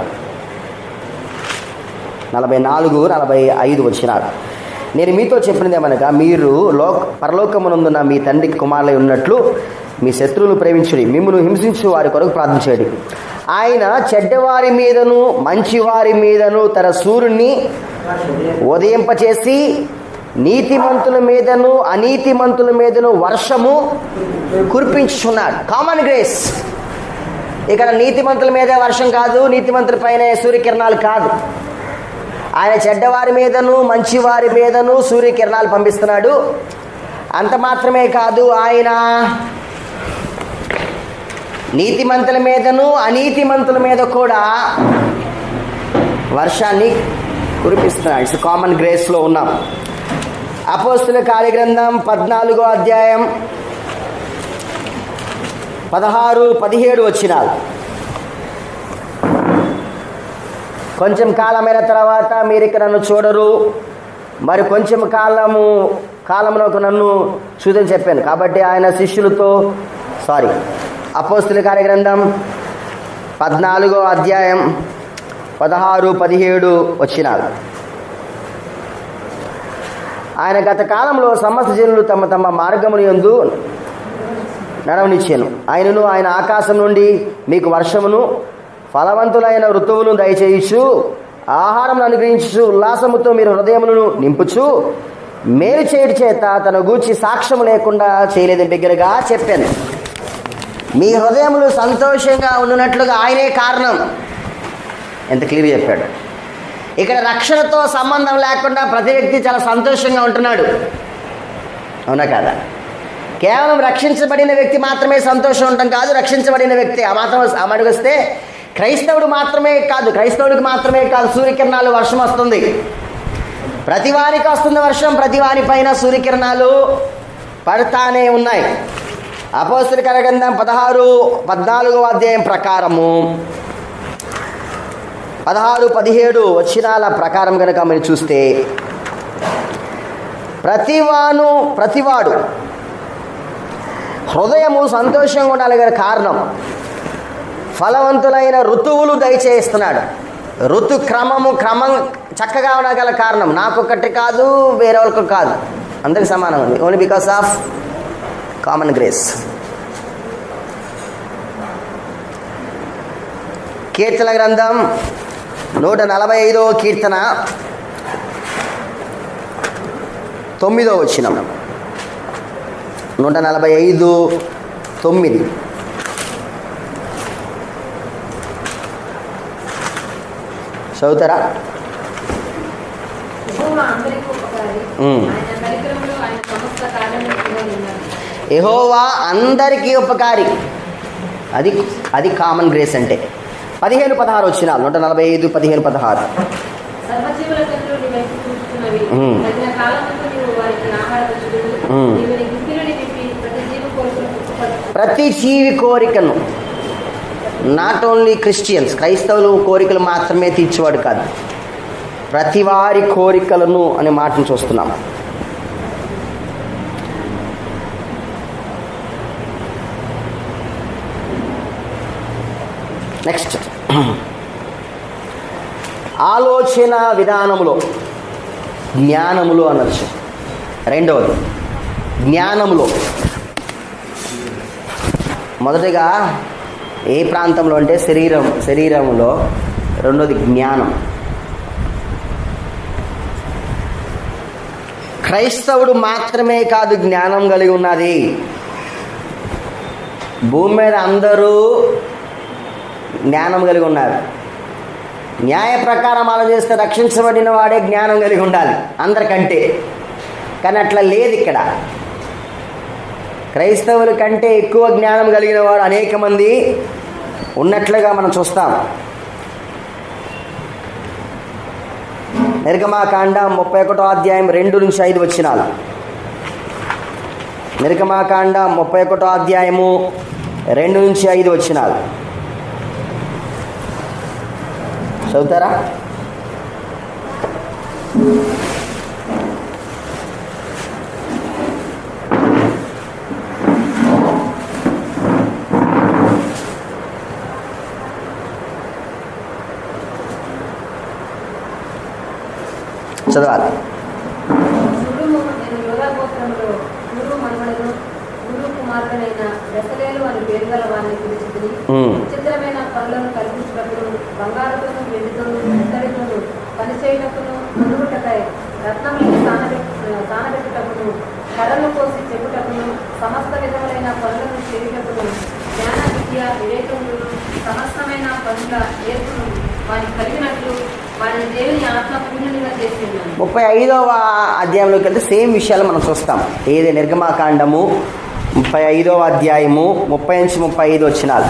44-45 వచనాలు. నేను మీతో చెప్పినదేమనగా, మీరు పరలోకమునందున్న మీ తండ్రికి కుమారులై ఉన్నట్లు మీ శత్రువులు ప్రేమించుడి, మిమ్మును హింసించు వారి కొరకు ప్రార్థించండి. ఆయన చెడ్డవారి మీదను మంచివారి మీదను తన సూర్యుని ఉదయింపచేసి నీతిమంతుల మీదను అనీతిమంతుల మీదను వర్షము కురిపించుచున్నాడు. Common grace. ఇక్కడ నీతిమంతుల మీద వర్షం కాదు, నీతిమంతుల పైన సూర్యకిరణాలు కాదు. ఆయన చెడ్డవారి మీదను మంచివారి మీదను సూర్యకిరణాలు పంపిస్తున్నాడు. అంత మాత్రమే కాదు, ఆయన నీతిమంతుల మీదను అనీతిమంతుల మీద కూడా వర్షాన్ని కురిపిస్తున్నాడు. ఇట్స్ కామన్ గ్రేస్లో ఉన్నాం. అపోస్తుల కార్యగ్రంథం 14వ అధ్యాయం 16-17 వచనాలు. కొంచెం కాలమైన తర్వాత మీరు ఇక నన్ను చూడరు, మరి కొంచెం కాలంలోకి నన్ను చూదని చెప్పాను. కాబట్టి ఆయన శిష్యులతో అపోస్తుల కార్యగ్రంథం 14వ అధ్యాయం 16-17 వచనాలు. ఆయన గత కాలంలో సమస్త జనులు తమ తమ మార్గముల యందు నడవనిచ్చాను. ఆయనను ఆయన ఆకాశం నుండి మీకు వర్షమును ఫలవంతులైన ఋతువులను దయచేయచ్చు, ఆహారం అనుగ్రహించు, ఉల్లాసముతో మీరు హృదయములను నింపుచు, మేలు చేయటి చేత తన గూర్చి సాక్ష్యం లేకుండా చేయలేదని బిగ్గరగా చెప్పాను. మీ హృదయములు సంతోషంగా ఉన్నట్లుగా ఆయనే కారణం. ఎంత క్లియర్ చెప్పాడు. ఇక్కడ రక్షణతో సంబంధం లేకుండా ప్రతి వ్యక్తి చాలా సంతోషంగా ఉంటున్నాడు. అవునా కాదా? కేవలం రక్షించబడిన వ్యక్తి మాత్రమే సంతోషం ఉండటం కాదు. రక్షించబడిన వ్యక్తి ఆ మాటకు వస్తే క్రైస్తవుడికి మాత్రమే కాదు సూర్యకిరణాలు వర్షం వస్తుంది. ప్రతి వారికి వస్తుంది వర్షం, ప్రతి వారి పైన సూర్యకిరణాలు పడతానే ఉన్నాయి. అపోస్తలుల కార్యగ్రంథం 14వ అధ్యాయం ప్రకారము 16-17 వచనాల ప్రకారం కనుక మీరు చూస్తే, ప్రతివాడు హృదయము సంతోషంగా ఉండాలి గల కారణం ఫలవంతులైన ఋతువులు దయచేస్తున్నాడు. ఋతు క్రమం చక్కగా ఉండగల కారణం నాకొక్కటి కాదు, వేరే వాళ్ళకి కాదు, అందరికి సమానం ఉంది. Only because of common grace. కీర్తన గ్రంథం 145వ కీర్తన 9వ వచనం. 145:9. చదువుతారా? యెహోవా అందరికీ ఉపకారి. అది కామన్ గ్రేస్ అంటే. 15-16 వచనాలు. 145, 15-16. ప్రతి జీవి కోరికను, నాట్ ఓన్లీ క్రిస్టియన్స్, క్రైస్తవులు కోరికలు మాత్రమే తీర్చేవాడు కాదు, ప్రతి వారి కోరికలను అనే మాటను చూస్తున్నాం. నెక్స్ట్, ఆలోచన విధానములో జ్ఞానములో అనొచ్చు. రెండవది జ్ఞానములో. మొదటిగా ఏ ప్రాంతంలో అంటే శరీరములో. రెండోది జ్ఞానం. క్రైస్తవుడు మాత్రమే కాదు జ్ఞానం కలిగి ఉన్నది. భూమి మీద అందరూ జ్ఞానం కలిగి ఉన్నారు. న్యాయ ప్రకారం ఆలోచిస్తే రక్షించబడిన వాడే జ్ఞానం కలిగి ఉండాలి అందరికంటే. కానీ అట్లా లేదు. ఇక్కడ క్రైస్తవుల కంటే ఎక్కువ జ్ఞానం కలిగిన వారు అనేక మంది ఉన్నట్లుగా మనం చూస్తాం. నిర్గమాకాండం 31వ అధ్యాయం 2-5 వచనాలు. నిర్గమాకాండం 31వ అధ్యాయము 2-5 వచనాలు. చదువుతారా? చదవాలి. విచిత్రమైన పనులను కల్పించినప్పుడు బంగారుతోను వెండితోను ఇత్తడితోను పనిచేయటకును కొనుగుటకై రత్నములను తానబెట్టుటకును కర్రలు కోసి చెప్పుటకును సమస్త విధములైన పనులను చేయుటకును జ్ఞాన విద్య వివేకములను సమస్తమైన పనుల నేర్పును వారికి కలిగినట్లు వారిని దేవుని ఆత్మ పూర్ణునిగా చేసి ఉన్నాను. 35వ అధ్యాయంలోకి వెళ్తే సేమ్ విషయాలు మనం చూస్తాం. ఏది? నిర్గమాకాండము 35వ అధ్యాయము 30-35 వచనాలు.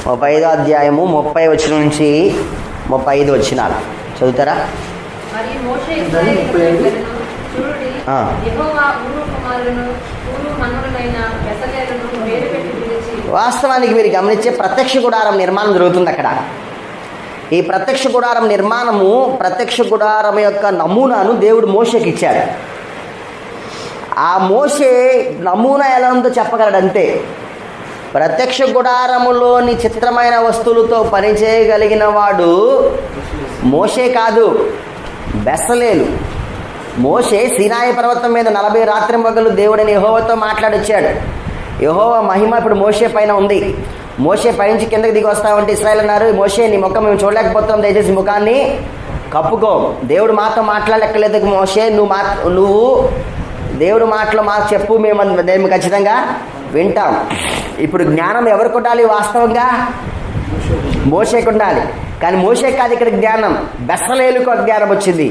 35వ అధ్యాయము 30 వచనం నుంచి 35 వచనాలు చదువుతారా? మరియు మోషే ఇశ్రాయేలీయులను చూడుడి, యెహోవా ఊరు కుమారులను ఊరు మనుమరులైన బెసలేలను వేరుపెట్టి పిలిచి. వాస్తవానికి మీరు గమనించే ప్రత్యక్ష గుడారం నిర్మాణం జరుగుతుంది అక్కడ. ఈ ప్రత్యక్ష గుడారం నిర్మాణము, ప్రత్యక్ష గుడారం యొక్క నమూనాను దేవుడు మోషేకి ఇచ్చాడు. ఆ మోషే నమూనా ఎలా ఉందో చెప్పగలడంతే. ప్రత్యక్ష గుడారములోని చిత్రమైన వస్తువులతో పనిచేయగలిగిన వాడు మోషే కాదు, బెసలేలు. మోషే సీనాయి పర్వతం మీద 40 రాత్రింబగళ్ళు దేవుడని యెహోవాతో మాట్లాడొచ్చాడు. యెహోవా మహిమ ఇప్పుడు మోషే పైన ఉంది. మోషే పైనుంచి కిందకి దిగి వస్తామంటే ఇశ్రాయేల్ అన్నారు, మోషే నీ ముఖం మేము చూడలేకపోతాం, దయచేసి ముఖాన్ని కప్పుకో. దేవుడు మాతో మాట్లాడలేక్కలేదు మోషే, నువ్వు దేవుడు మాటలు మాకు చెప్పు, మేము ఖచ్చితంగా వింటాం. ఇప్పుడు జ్ఞానం ఎవరికి ఉండాలి? వాస్తవంగా మోషేకు ఉండాలి. కానీ మోషే కాదు ఇక్కడ జ్ఞానం, బెసలేలుకు జ్ఞానం వచ్చింది.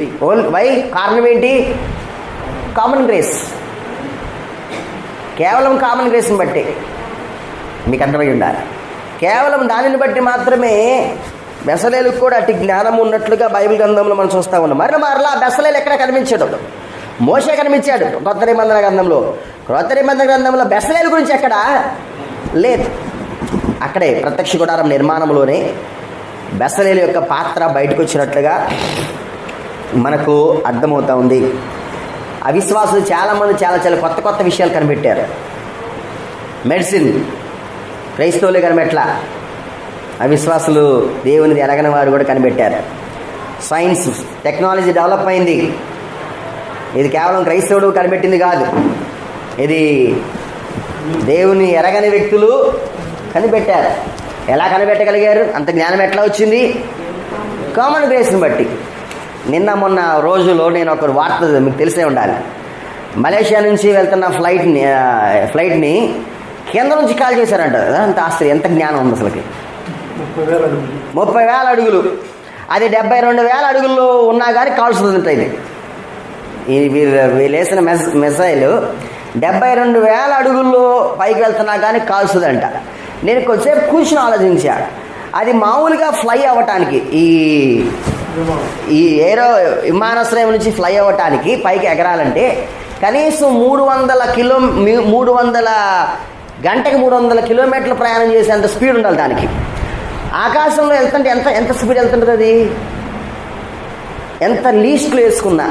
వై? కారణం ఏంటి? Common grace. కేవలం కామన్ గ్రేస్ని బట్టి మీకు అర్థమై ఉండాలి. కేవలం దానిని బట్టి మాత్రమే బెసలేలుకు కూడా అటు జ్ఞానం ఉన్నట్లుగా బైబిల్ గ్రంథంలో మనం చూస్తూ ఉన్నాం. మరలా బెసలేలు ఎక్కడ కనిపించాడు? మోషే కనిపించాడు కొత్త నిబంధన గ్రంథంలో. కొత్త నిబంధన గ్రంథంలో బెసలేలు గురించి ఎక్కడ లేదు. అక్కడే ప్రత్యక్ష గుడారం నిర్మాణంలోనే బెసలేలు యొక్క పాత్ర బయటకు వచ్చినట్లుగా మనకు అర్థమవుతా ఉంది. అవిశ్వాసులు చాలామంది చాలా కొత్త కొత్త విషయాలు కనిపెట్టారు. మెడిసిన్ క్రైస్తవులే కనిపెట్లా, అవిశ్వాసులు దేవునిది ఎరగని వారు కూడా కనిపెట్టారు. సైన్స్ టెక్నాలజీ డెవలప్ అయింది. ఇది కేవలం క్రైస్తవుడు కనిపెట్టింది కాదు, ఇది దేవుని ఎరగని వ్యక్తులు కనిపెట్టారు. ఎలా కనిపెట్టగలిగారు? అంత జ్ఞానం ఎట్లా వచ్చింది? కామన్ గ్రేస్ని బట్టి. నిన్న మొన్న రోజులో నేను ఒక వార్త, మీకు తెలిసే ఉండాలి, మలేషియా నుంచి వెళ్తున్న ఫ్లైట్ని కింద నుంచి కాల్ చేశారంట. అంత ఆశ్చర్యం, ఎంత జ్ఞానం ఉంది అసలుకి. 30,000 అడుగులు, అది 72,000 అడుగుల్లో ఉన్నా కానీ కాల్చుతుందంట. ఇది వీళ్ళు వేసిన మిసైల్ 72,000 అడుగుల్లో పైకి వెళ్తున్నా కానీ కాల్చుదంట. నేను కొంచెంసేపు కూర్చుని ఆలోచించా, అది మామూలుగా ఫ్లై అవ్వటానికి, ఈ ఏరో విమానాశ్రయం నుంచి ఫ్లై అవ్వటానికి పైకి ఎగరాలంటే కనీసం 300 గంటకి 300 కిలోమీటర్ల ప్రయాణం చేసేంత స్పీడ్ ఉండాలి దానికి. ఆకాశంలో వెళ్తుంటే ఎంత స్పీడ్ వెళ్తుంటుంది? అది ఎంత లీస్ట్లో వేసుకున్నా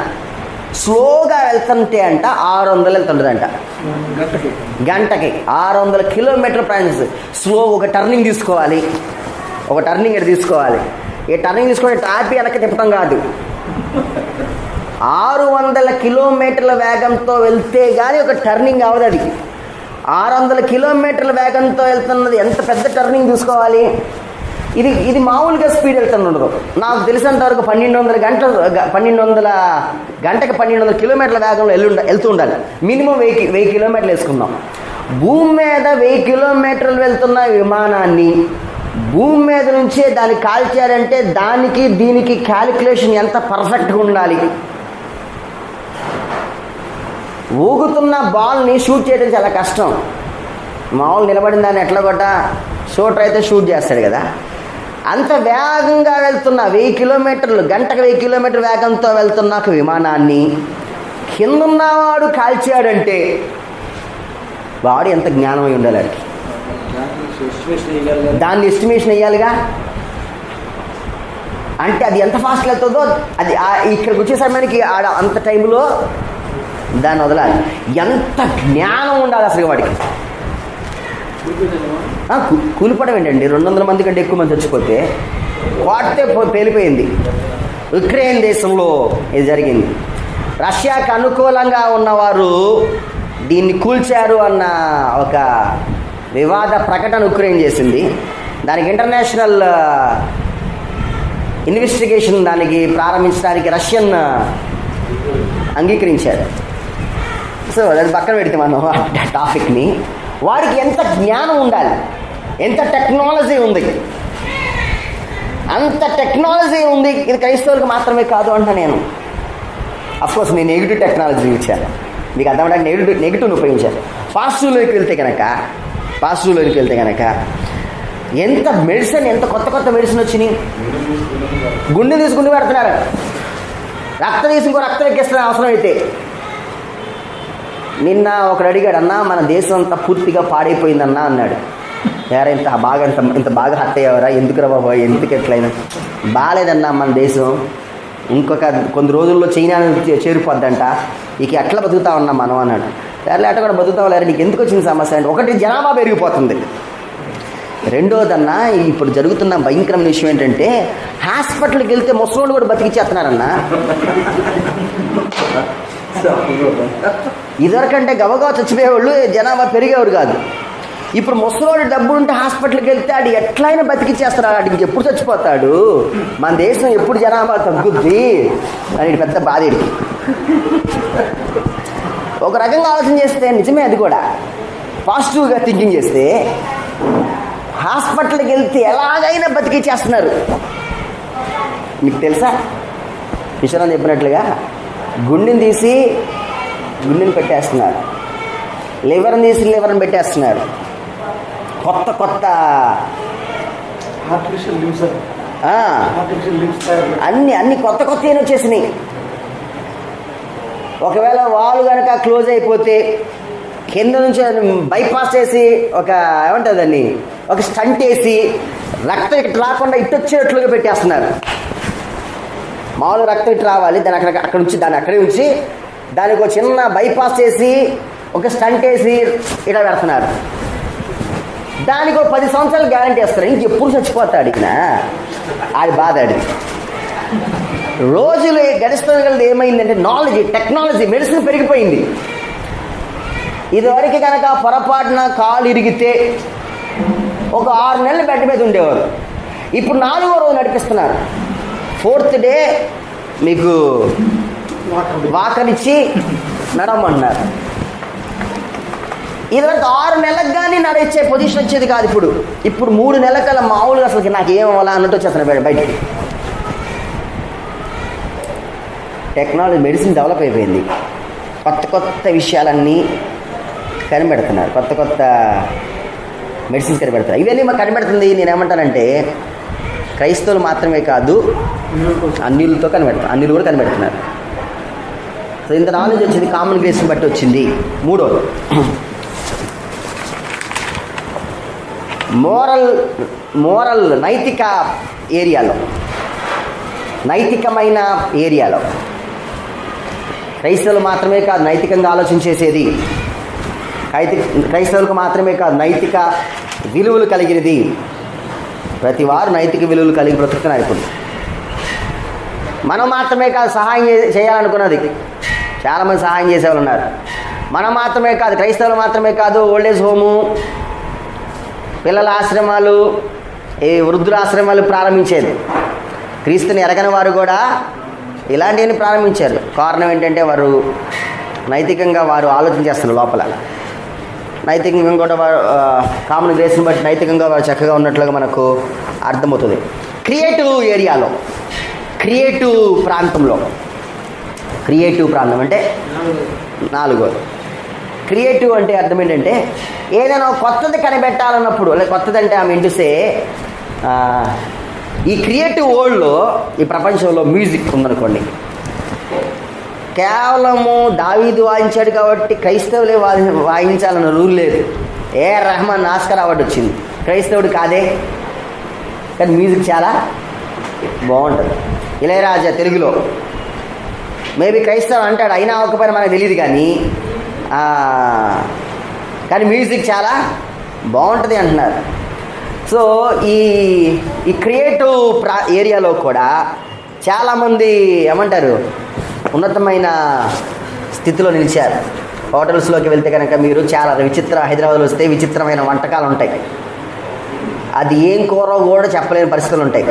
స్లోగా వెళ్తుంటే అంట 600 వెళ్తుంటుందంట గంటకి. 600 కిలోమీటర్ల ప్రయాణం స్లో. ఒక టర్నింగ్ తీసుకోవాలి, ఈ టర్నింగ్ తీసుకొని టాపి వెనక్కి తిప్పటం కాదు, 600 కిలోమీటర్ల వేగంతో వెళ్తే కానీ ఒక టర్నింగ్ అవ్వదు. అది 600 కిలోమీటర్ల వేగంతో వెళ్తున్నది, ఎంత పెద్ద టర్నింగ్ తీసుకోవాలి. ఇది మామూలుగా స్పీడ్ వెళ్తుండదు. నాకు తెలిసినంత వరకు 1200 గంటకి 1200 కిలోమీటర్ల వేగంలో వెళ్తూ ఉండాలి. మినిమం 1000 కిలోమీటర్లు వేసుకుందాం. భూమి మీద 1000 కిలోమీటర్లు వెళ్తున్న విమానాన్ని భూమి మీద నుంచే దాన్ని కాల్చారంటే దీనికి క్యాలిక్యులేషన్ ఎంత పర్ఫెక్ట్గా ఉండాలి. ఊగుతున్న బాల్ని షూట్ చేయడం చాలా కష్టం. మామూలు నిలబడిన దాన్ని ఎట్లా కొట్ట షూటర్ అయితే షూట్ చేస్తాడు కదా. అంత వేగంగా వెళ్తున్న 1000 కిలోమీటర్లు గంటకు 1000 కిలోమీటర్ వేగంతో వెళ్తున్న ఒక విమానాన్ని కిందున్నవాడు కాల్చాడంటే వాడు ఎంత జ్ఞానమై ఉండాలి. దాన్ని ఎస్టిమేషన్ వేయాలిగా. అంటే అది ఎంత ఫాస్ట్ వెళ్తుందో అది ఇక్కడికి వచ్చే సమయానికి అంత టైంలో దాన్ని వదలాలి. ఎంత జ్ఞానం ఉండాలి అసలు వాడికి. కూలిపడం ఏంటండి, 200 మంది కంటే ఎక్కువ మంది చచ్చిపోతే వాటితే పేలిపోయింది. ఉక్రెయిన్ దేశంలో ఇది జరిగింది. రష్యాకు అనుకూలంగా ఉన్నవారు దీన్ని కూల్చారు అన్న ఒక వివాద ప్రకటన ఉక్రెయిన్ చేసింది. దానికి ఇంటర్నేషనల్ ఇన్వెస్టిగేషన్ దానికి ప్రారంభించడానికి రష్యన్ అంగీకరించారు. సో అది పక్కన పెడితే మనం టాపిక్ని, వాడికి ఎంత జ్ఞానం ఉండాలి, ఎంత టెక్నాలజీ ఉంది, అంత టెక్నాలజీ ఉంది. ఇది క్రైస్తవులకు మాత్రమే కాదు అంట నేను. అఫ్కోర్స్ నేను నెగిటివ్ టెక్నాలజీ ఇచ్చాను, మీకు అర్థమవడానికి నెగిటివ్ని ఉపయోగించాను. పాజిటివ్లోకి వెళ్తే కనుక ఎంత మెడిసిన్, ఎంత కొత్త మెడిసిన్ వచ్చినాయి. గుండె తీసుకుని పెడుతున్నారు, రక్తం తీసి ఇంకో రక్తం ఎక్కిస్తున్నారు అవసరం అయితే. నిన్న ఒకడు అడిగాడు, అన్నా మన దేశం అంతా పూర్తిగా పాడైపోయిందన్నా అన్నాడు. యారా ఇంత బాగా హత్య అయ్యావరా, ఎందుకురా బాబా, ఎందుకు ఎట్లయినా బాగాలేదన్నా మన దేశం, ఇంకొక కొన్ని రోజుల్లో చైనా చేరిపోద్దంట, ఇక ఎట్లా బతుకుతా ఉన్నాం మనం అన్నాడు. సరే అట్లా కూడా బతుకుతావు లేరా, నీకు ఎందుకు వచ్చిన సమస్య అంటే, ఒకటి జనాభా పెరిగిపోతుంది, రెండోదన్నా ఇప్పుడు జరుగుతున్న భయంకరమైన విషయం ఏంటంటే హాస్పిటల్కి వెళ్తే ముసలోళ్ళు కూడా బతికిచ్చేస్తున్నారన్నా. ఇదివరకంటే గబగబా చచ్చిపోయేవాళ్ళు, జనాభా పెరిగేవారు కాదు. ఇప్పుడు ముసలోడు డబ్బు ఉంటే హాస్పిటల్కి వెళ్తే ఆడు ఎట్లయినా బతికిచ్చేస్తాడు, ఆడికి ఎప్పుడు చచ్చిపోతాడు, మన దేశం ఎప్పుడు జనాభా తగ్గుద్ది అని పెద్ద బాధ. ఒక రకంగా ఆలోచన చేస్తే నిజమే, అది కూడా పాజిటివ్గా థింకింగ్ చేస్తే హాస్పిటల్కి వెళ్తే ఎలాగైనా బతికిచ్చేస్తున్నారు. మీకు తెలుసా విషయం చెప్పినట్లుగా గుండెని తీసి గుండెని పెట్టేస్తున్నారు, లివర్ని తీసి లివర్ని పెట్టేస్తున్నారు, కొత్త కొత్త అన్ని కొత్త కొత్త ఏమి వచ్చేసినాయి. ఒకవేళ వాళ్ళు కనుక క్లోజ్ అయిపోతే కింద నుంచి బైపాస్ చేసి ఒక ఏమంటుంది దాన్ని ఒక స్టంట్ వేసి రక్తం ఇటు రాకుండా ఇటు వచ్చేటట్లుగా పెట్టేస్తున్నారు. మామూలు రక్తం ఇటు రావాలి, దాన్ని అక్కడ నుంచి దాన్ని అక్కడే ఉంచి దానికి ఒక చిన్న బైపాస్ చేసి ఒక స్టంట్ వేసి ఇలా పెడుతున్నారు. దానికి ఒక 10 సంవత్సరాలు గ్యారంటీ వేస్తారు, ఇంకెప్పుడు చచ్చిపోతాడు ఇక అది బాధ. అడిగి రోజులు గడిస్తున్నది ఏమైందంటే నాలెడ్జ్, టెక్నాలజీ, మెడిసిన్ పెరిగిపోయింది. ఇదివరకు కనుక పొరపాటున కాలు ఇరిగితే ఒక 6 నెలలు బెడ్ మీద ఉండేవారు, ఇప్పుడు 4వ రోజు నడిపిస్తున్నారు. 4th డే మీకు వాకర్ ఇచ్చి నడవమంటున్నారు. ఇదివరకు 6 నెలలకు కానీ నడిచే పొజిషన్ వచ్చేది కాదు. ఇప్పుడు 3 నెలల కల్లా మామూలుగా అసలు నాకు ఏమవ్వాలా అన్నట్టు వచ్చేస్తున్నాయి బయటికి. టెక్నాలజీ, మెడిసిన్ డెవలప్ అయిపోయింది, కొత్త కొత్త విషయాలన్నీ కనిపెడుతున్నారు, కొత్త కొత్త మెడిసిన్స్ కనిపెడుతున్నారు. ఇవన్నీ మాకు కనిపెడుతుంది. నేనేమంటానంటే క్రైస్తవులు మాత్రమే కాదు, అన్యులతో అన్యులు కూడా కనిపెడుతున్నారు. సో ఇంత నాలెడ్జ్ వచ్చింది, కామన్ గ్రేస్ని బట్టి వచ్చింది. 3వది మోరల్ నైతిక ఏరియాలో, నైతికమైన ఏరియాలో క్రైస్తవులు మాత్రమే కాదు నైతికంగా ఆలోచించేసేది, క్రైస్తవులకు మాత్రమే కాదు నైతిక విలువలు కలిగినది. ప్రతి వారు నైతిక విలువలు కలిగి బ్రతుకుతున్నారు. ఇప్పుడు మనం మాత్రమే కాదు సహాయం చేయాలనుకున్నది, చాలామంది సహాయం చేసేవాళ్ళు ఉన్నారు. మనం మాత్రమే కాదు, క్రైస్తవులు మాత్రమే కాదు, ఓల్డేజ్ హోము, పిల్లల ఆశ్రమాలు, ఈ వృద్ధులాశ్రమాలు ప్రారంభించేది. క్రీస్తుని ఎరగని వారు కూడా ఇలాంటివన్నీ ప్రారంభించారు. కారణం ఏంటంటే వారు నైతికంగా వారు ఆలోచన చేస్తున్నారు. లోపల నైతికంగా కూడా వారు కామన్ గ్రేస్ని బట్టి నైతికంగా వారు చక్కగా ఉన్నట్లుగా మనకు అర్థమవుతుంది. క్రియేటివ్ ఏరియాలో, క్రియేటివ్ ప్రాంతంలో, క్రియేటివ్ ప్రాంతం అంటే 4వది. క్రియేటివ్ అంటే అర్థం ఏంటంటే ఏదైనా కొత్తది కనిపెట్టాలన్నప్పుడు, లేదా కొత్తది అంటే ఆమె ఇంటిసే ఈ క్రియేటివ్ వరల్డ్లో, ఈ ప్రపంచంలో మ్యూజిక్ ఉందనుకోండి, కేవలము దావీదు వాయించాడు కాబట్టి క్రైస్తవులే వాయించాలన్న రూల్ లేదు. ఏఆర్ రెహమాన్ ఆస్కార్ అవార్డు వచ్చింది, క్రైస్తవుడు కాదే, కానీ మ్యూజిక్ చాలా బాగుంటుంది. ఇళయరాజా తెలుగులో మేబీ క్రైస్తవం అంటాడు, అయినా అవ్వకపోయినా మనకు తెలియదు, కానీ మ్యూజిక్ చాలా బాగుంటుంది అంటున్నారు. సో ఈ క్రియేటివ్ ఏరియాలో కూడా చాలామంది ఏమంటారు ఉన్నతమైన స్థితిలో నిలిచారు. హోటల్స్లోకి వెళ్తే కనుక మీరు చాలా హైదరాబాద్లో వస్తే విచిత్రమైన వంటకాలు ఉంటాయి. అది ఏం కూర కూడా చెప్పలేని పరిస్థితులు ఉంటాయి,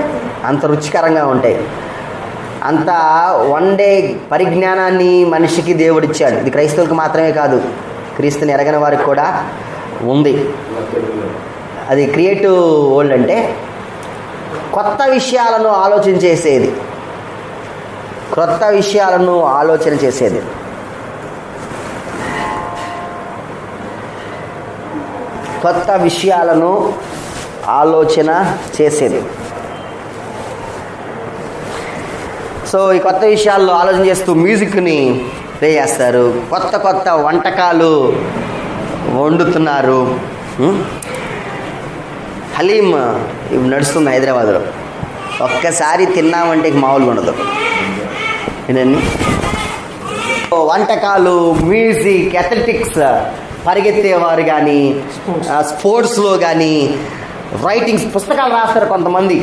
అంత రుచికరంగా ఉంటాయి. అంత వండే పరిజ్ఞానాన్ని మనిషికి దేవుడిచ్చాడు. ఇది క్రైస్తవులకు మాత్రమే కాదు, క్రీస్తుని ఎరగని వారికి కూడా ఉంది. అది క్రియేటివ్ వరల్డ్ అంటే కొత్త విషయాలను ఆలోచన చేసేది, క్రొత్త విషయాలను ఆలోచన చేసేది. కొత్త విషయాలను ఆలోచన చేసేది. సో ఈ కొత్త విషయాల్లో ఆలోచన చేస్తూ మ్యూజిక్ని ప్లే చేస్తారు, కొత్త కొత్త వంటకాలు వండుతున్నారు. హలీం ఇప్పుడు నడుస్తుంది హైదరాబాద్లో, ఒక్కసారి తిన్నామంటే మామూలుగా ఉండదు. ఏంటండి వంటకాలు, మ్యూజిక్, అథ్లెటిక్స్, పరిగెత్తేవారు కానీ, స్పోర్ట్స్లో కానీ, రైటింగ్స్, పుస్తకాలు రాస్తారు కొంతమంది.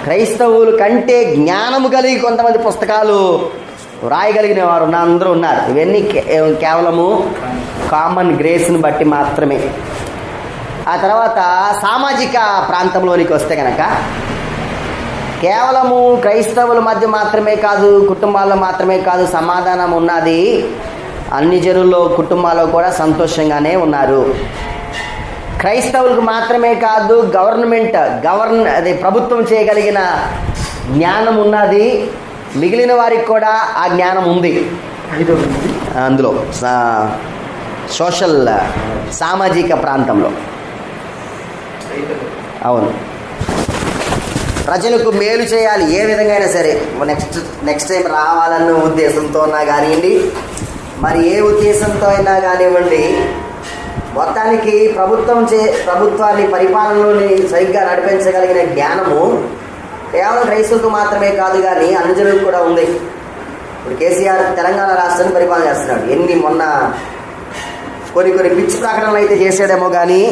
క్రైస్తవుల కంటే జ్ఞానము కలిగి కొంతమంది పుస్తకాలు వ్రాయగలిగిన వారు అందరూ ఉన్నారు. ఇవన్నీ కేవలము కామన్ గ్రేస్ని బట్టి మాత్రమే. ఆ తర్వాత సామాజిక ప్రాంతంలోనికి వస్తే కనుక కేవలము క్రైస్తవుల మధ్య మాత్రమే కాదు, కుటుంబాల్లో మాత్రమే కాదు సమాధానం ఉన్నది. అన్ని జనుల్లో కుటుంబాల్లో కూడా సంతోషంగానే ఉన్నారు. క్రైస్తవులకు మాత్రమే కాదు, అదే ప్రభుత్వం చేయగలిగిన జ్ఞానం ఉన్నది. మిగిలిన వారికి కూడా ఆ జ్ఞానం ఉంది. అందులో సోషల్ సామాజిక ప్రాంతంలో అవును, ప్రజలకు మేలు చేయాలి ఏ విధంగా అయినా సరే. నెక్స్ట్ టైం రావాలన్న ఉద్దేశంతో అయినా కానివ్వండి, మరి ఏ ఉద్దేశంతో అయినా కానివ్వండి, మొత్తానికి ప్రభుత్వాన్ని పరిపాలనలోని సరిగ్గా నడిపించగలిగిన జ్ఞానము కేవలం క్రైస్తవులకు మాత్రమే కాదు కానీ అన్ని జనులకు కూడా ఉంది. ఇప్పుడు కేసీఆర్ తెలంగాణ రాష్ట్రాన్ని పరిపాలన చేస్తున్నాడు. మొన్న కొన్ని పిచ్చి ప్రకటనలు అయితే చేసాడేమో కానీ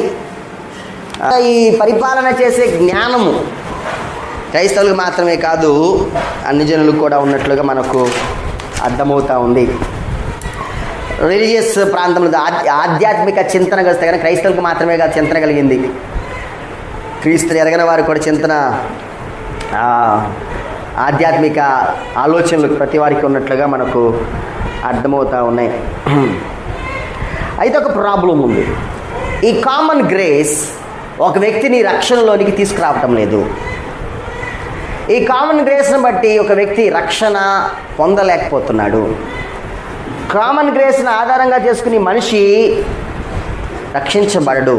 ఈ పరిపాలన చేసే జ్ఞానము క్రైస్తవులకు మాత్రమే కాదు అన్ని జనులకు కూడా ఉన్నట్లుగా మనకు అర్థమవుతూ ఉంది. రిలీజియస్ ప్రాంతంలో ఆధ్యాత్మిక చింతన వస్తే కానీ క్రైస్తవులకు మాత్రమే కాదు చింతన కలిగింది. క్రీస్తుని ఎరగని వారు కూడా చింతన, ఆధ్యాత్మిక ఆలోచనలు ప్రతి వారికి ఉన్నట్లుగా మనకు అర్థమవుతూ ఉన్నాయి. అయితే ఒక ప్రాబ్లం ఉంది. ఈ కామన్ గ్రేస్ ఒక వ్యక్తిని రక్షణలోనికి తీసుకురావటం లేదు. ఈ కామన్ గ్రేస్ని బట్టి ఒక వ్యక్తి రక్షణ పొందలేకపోతున్నాడు. కామన్ గ్రేస్ని ఆధారంగా చేసుకుని మనిషి రక్షించబడడు.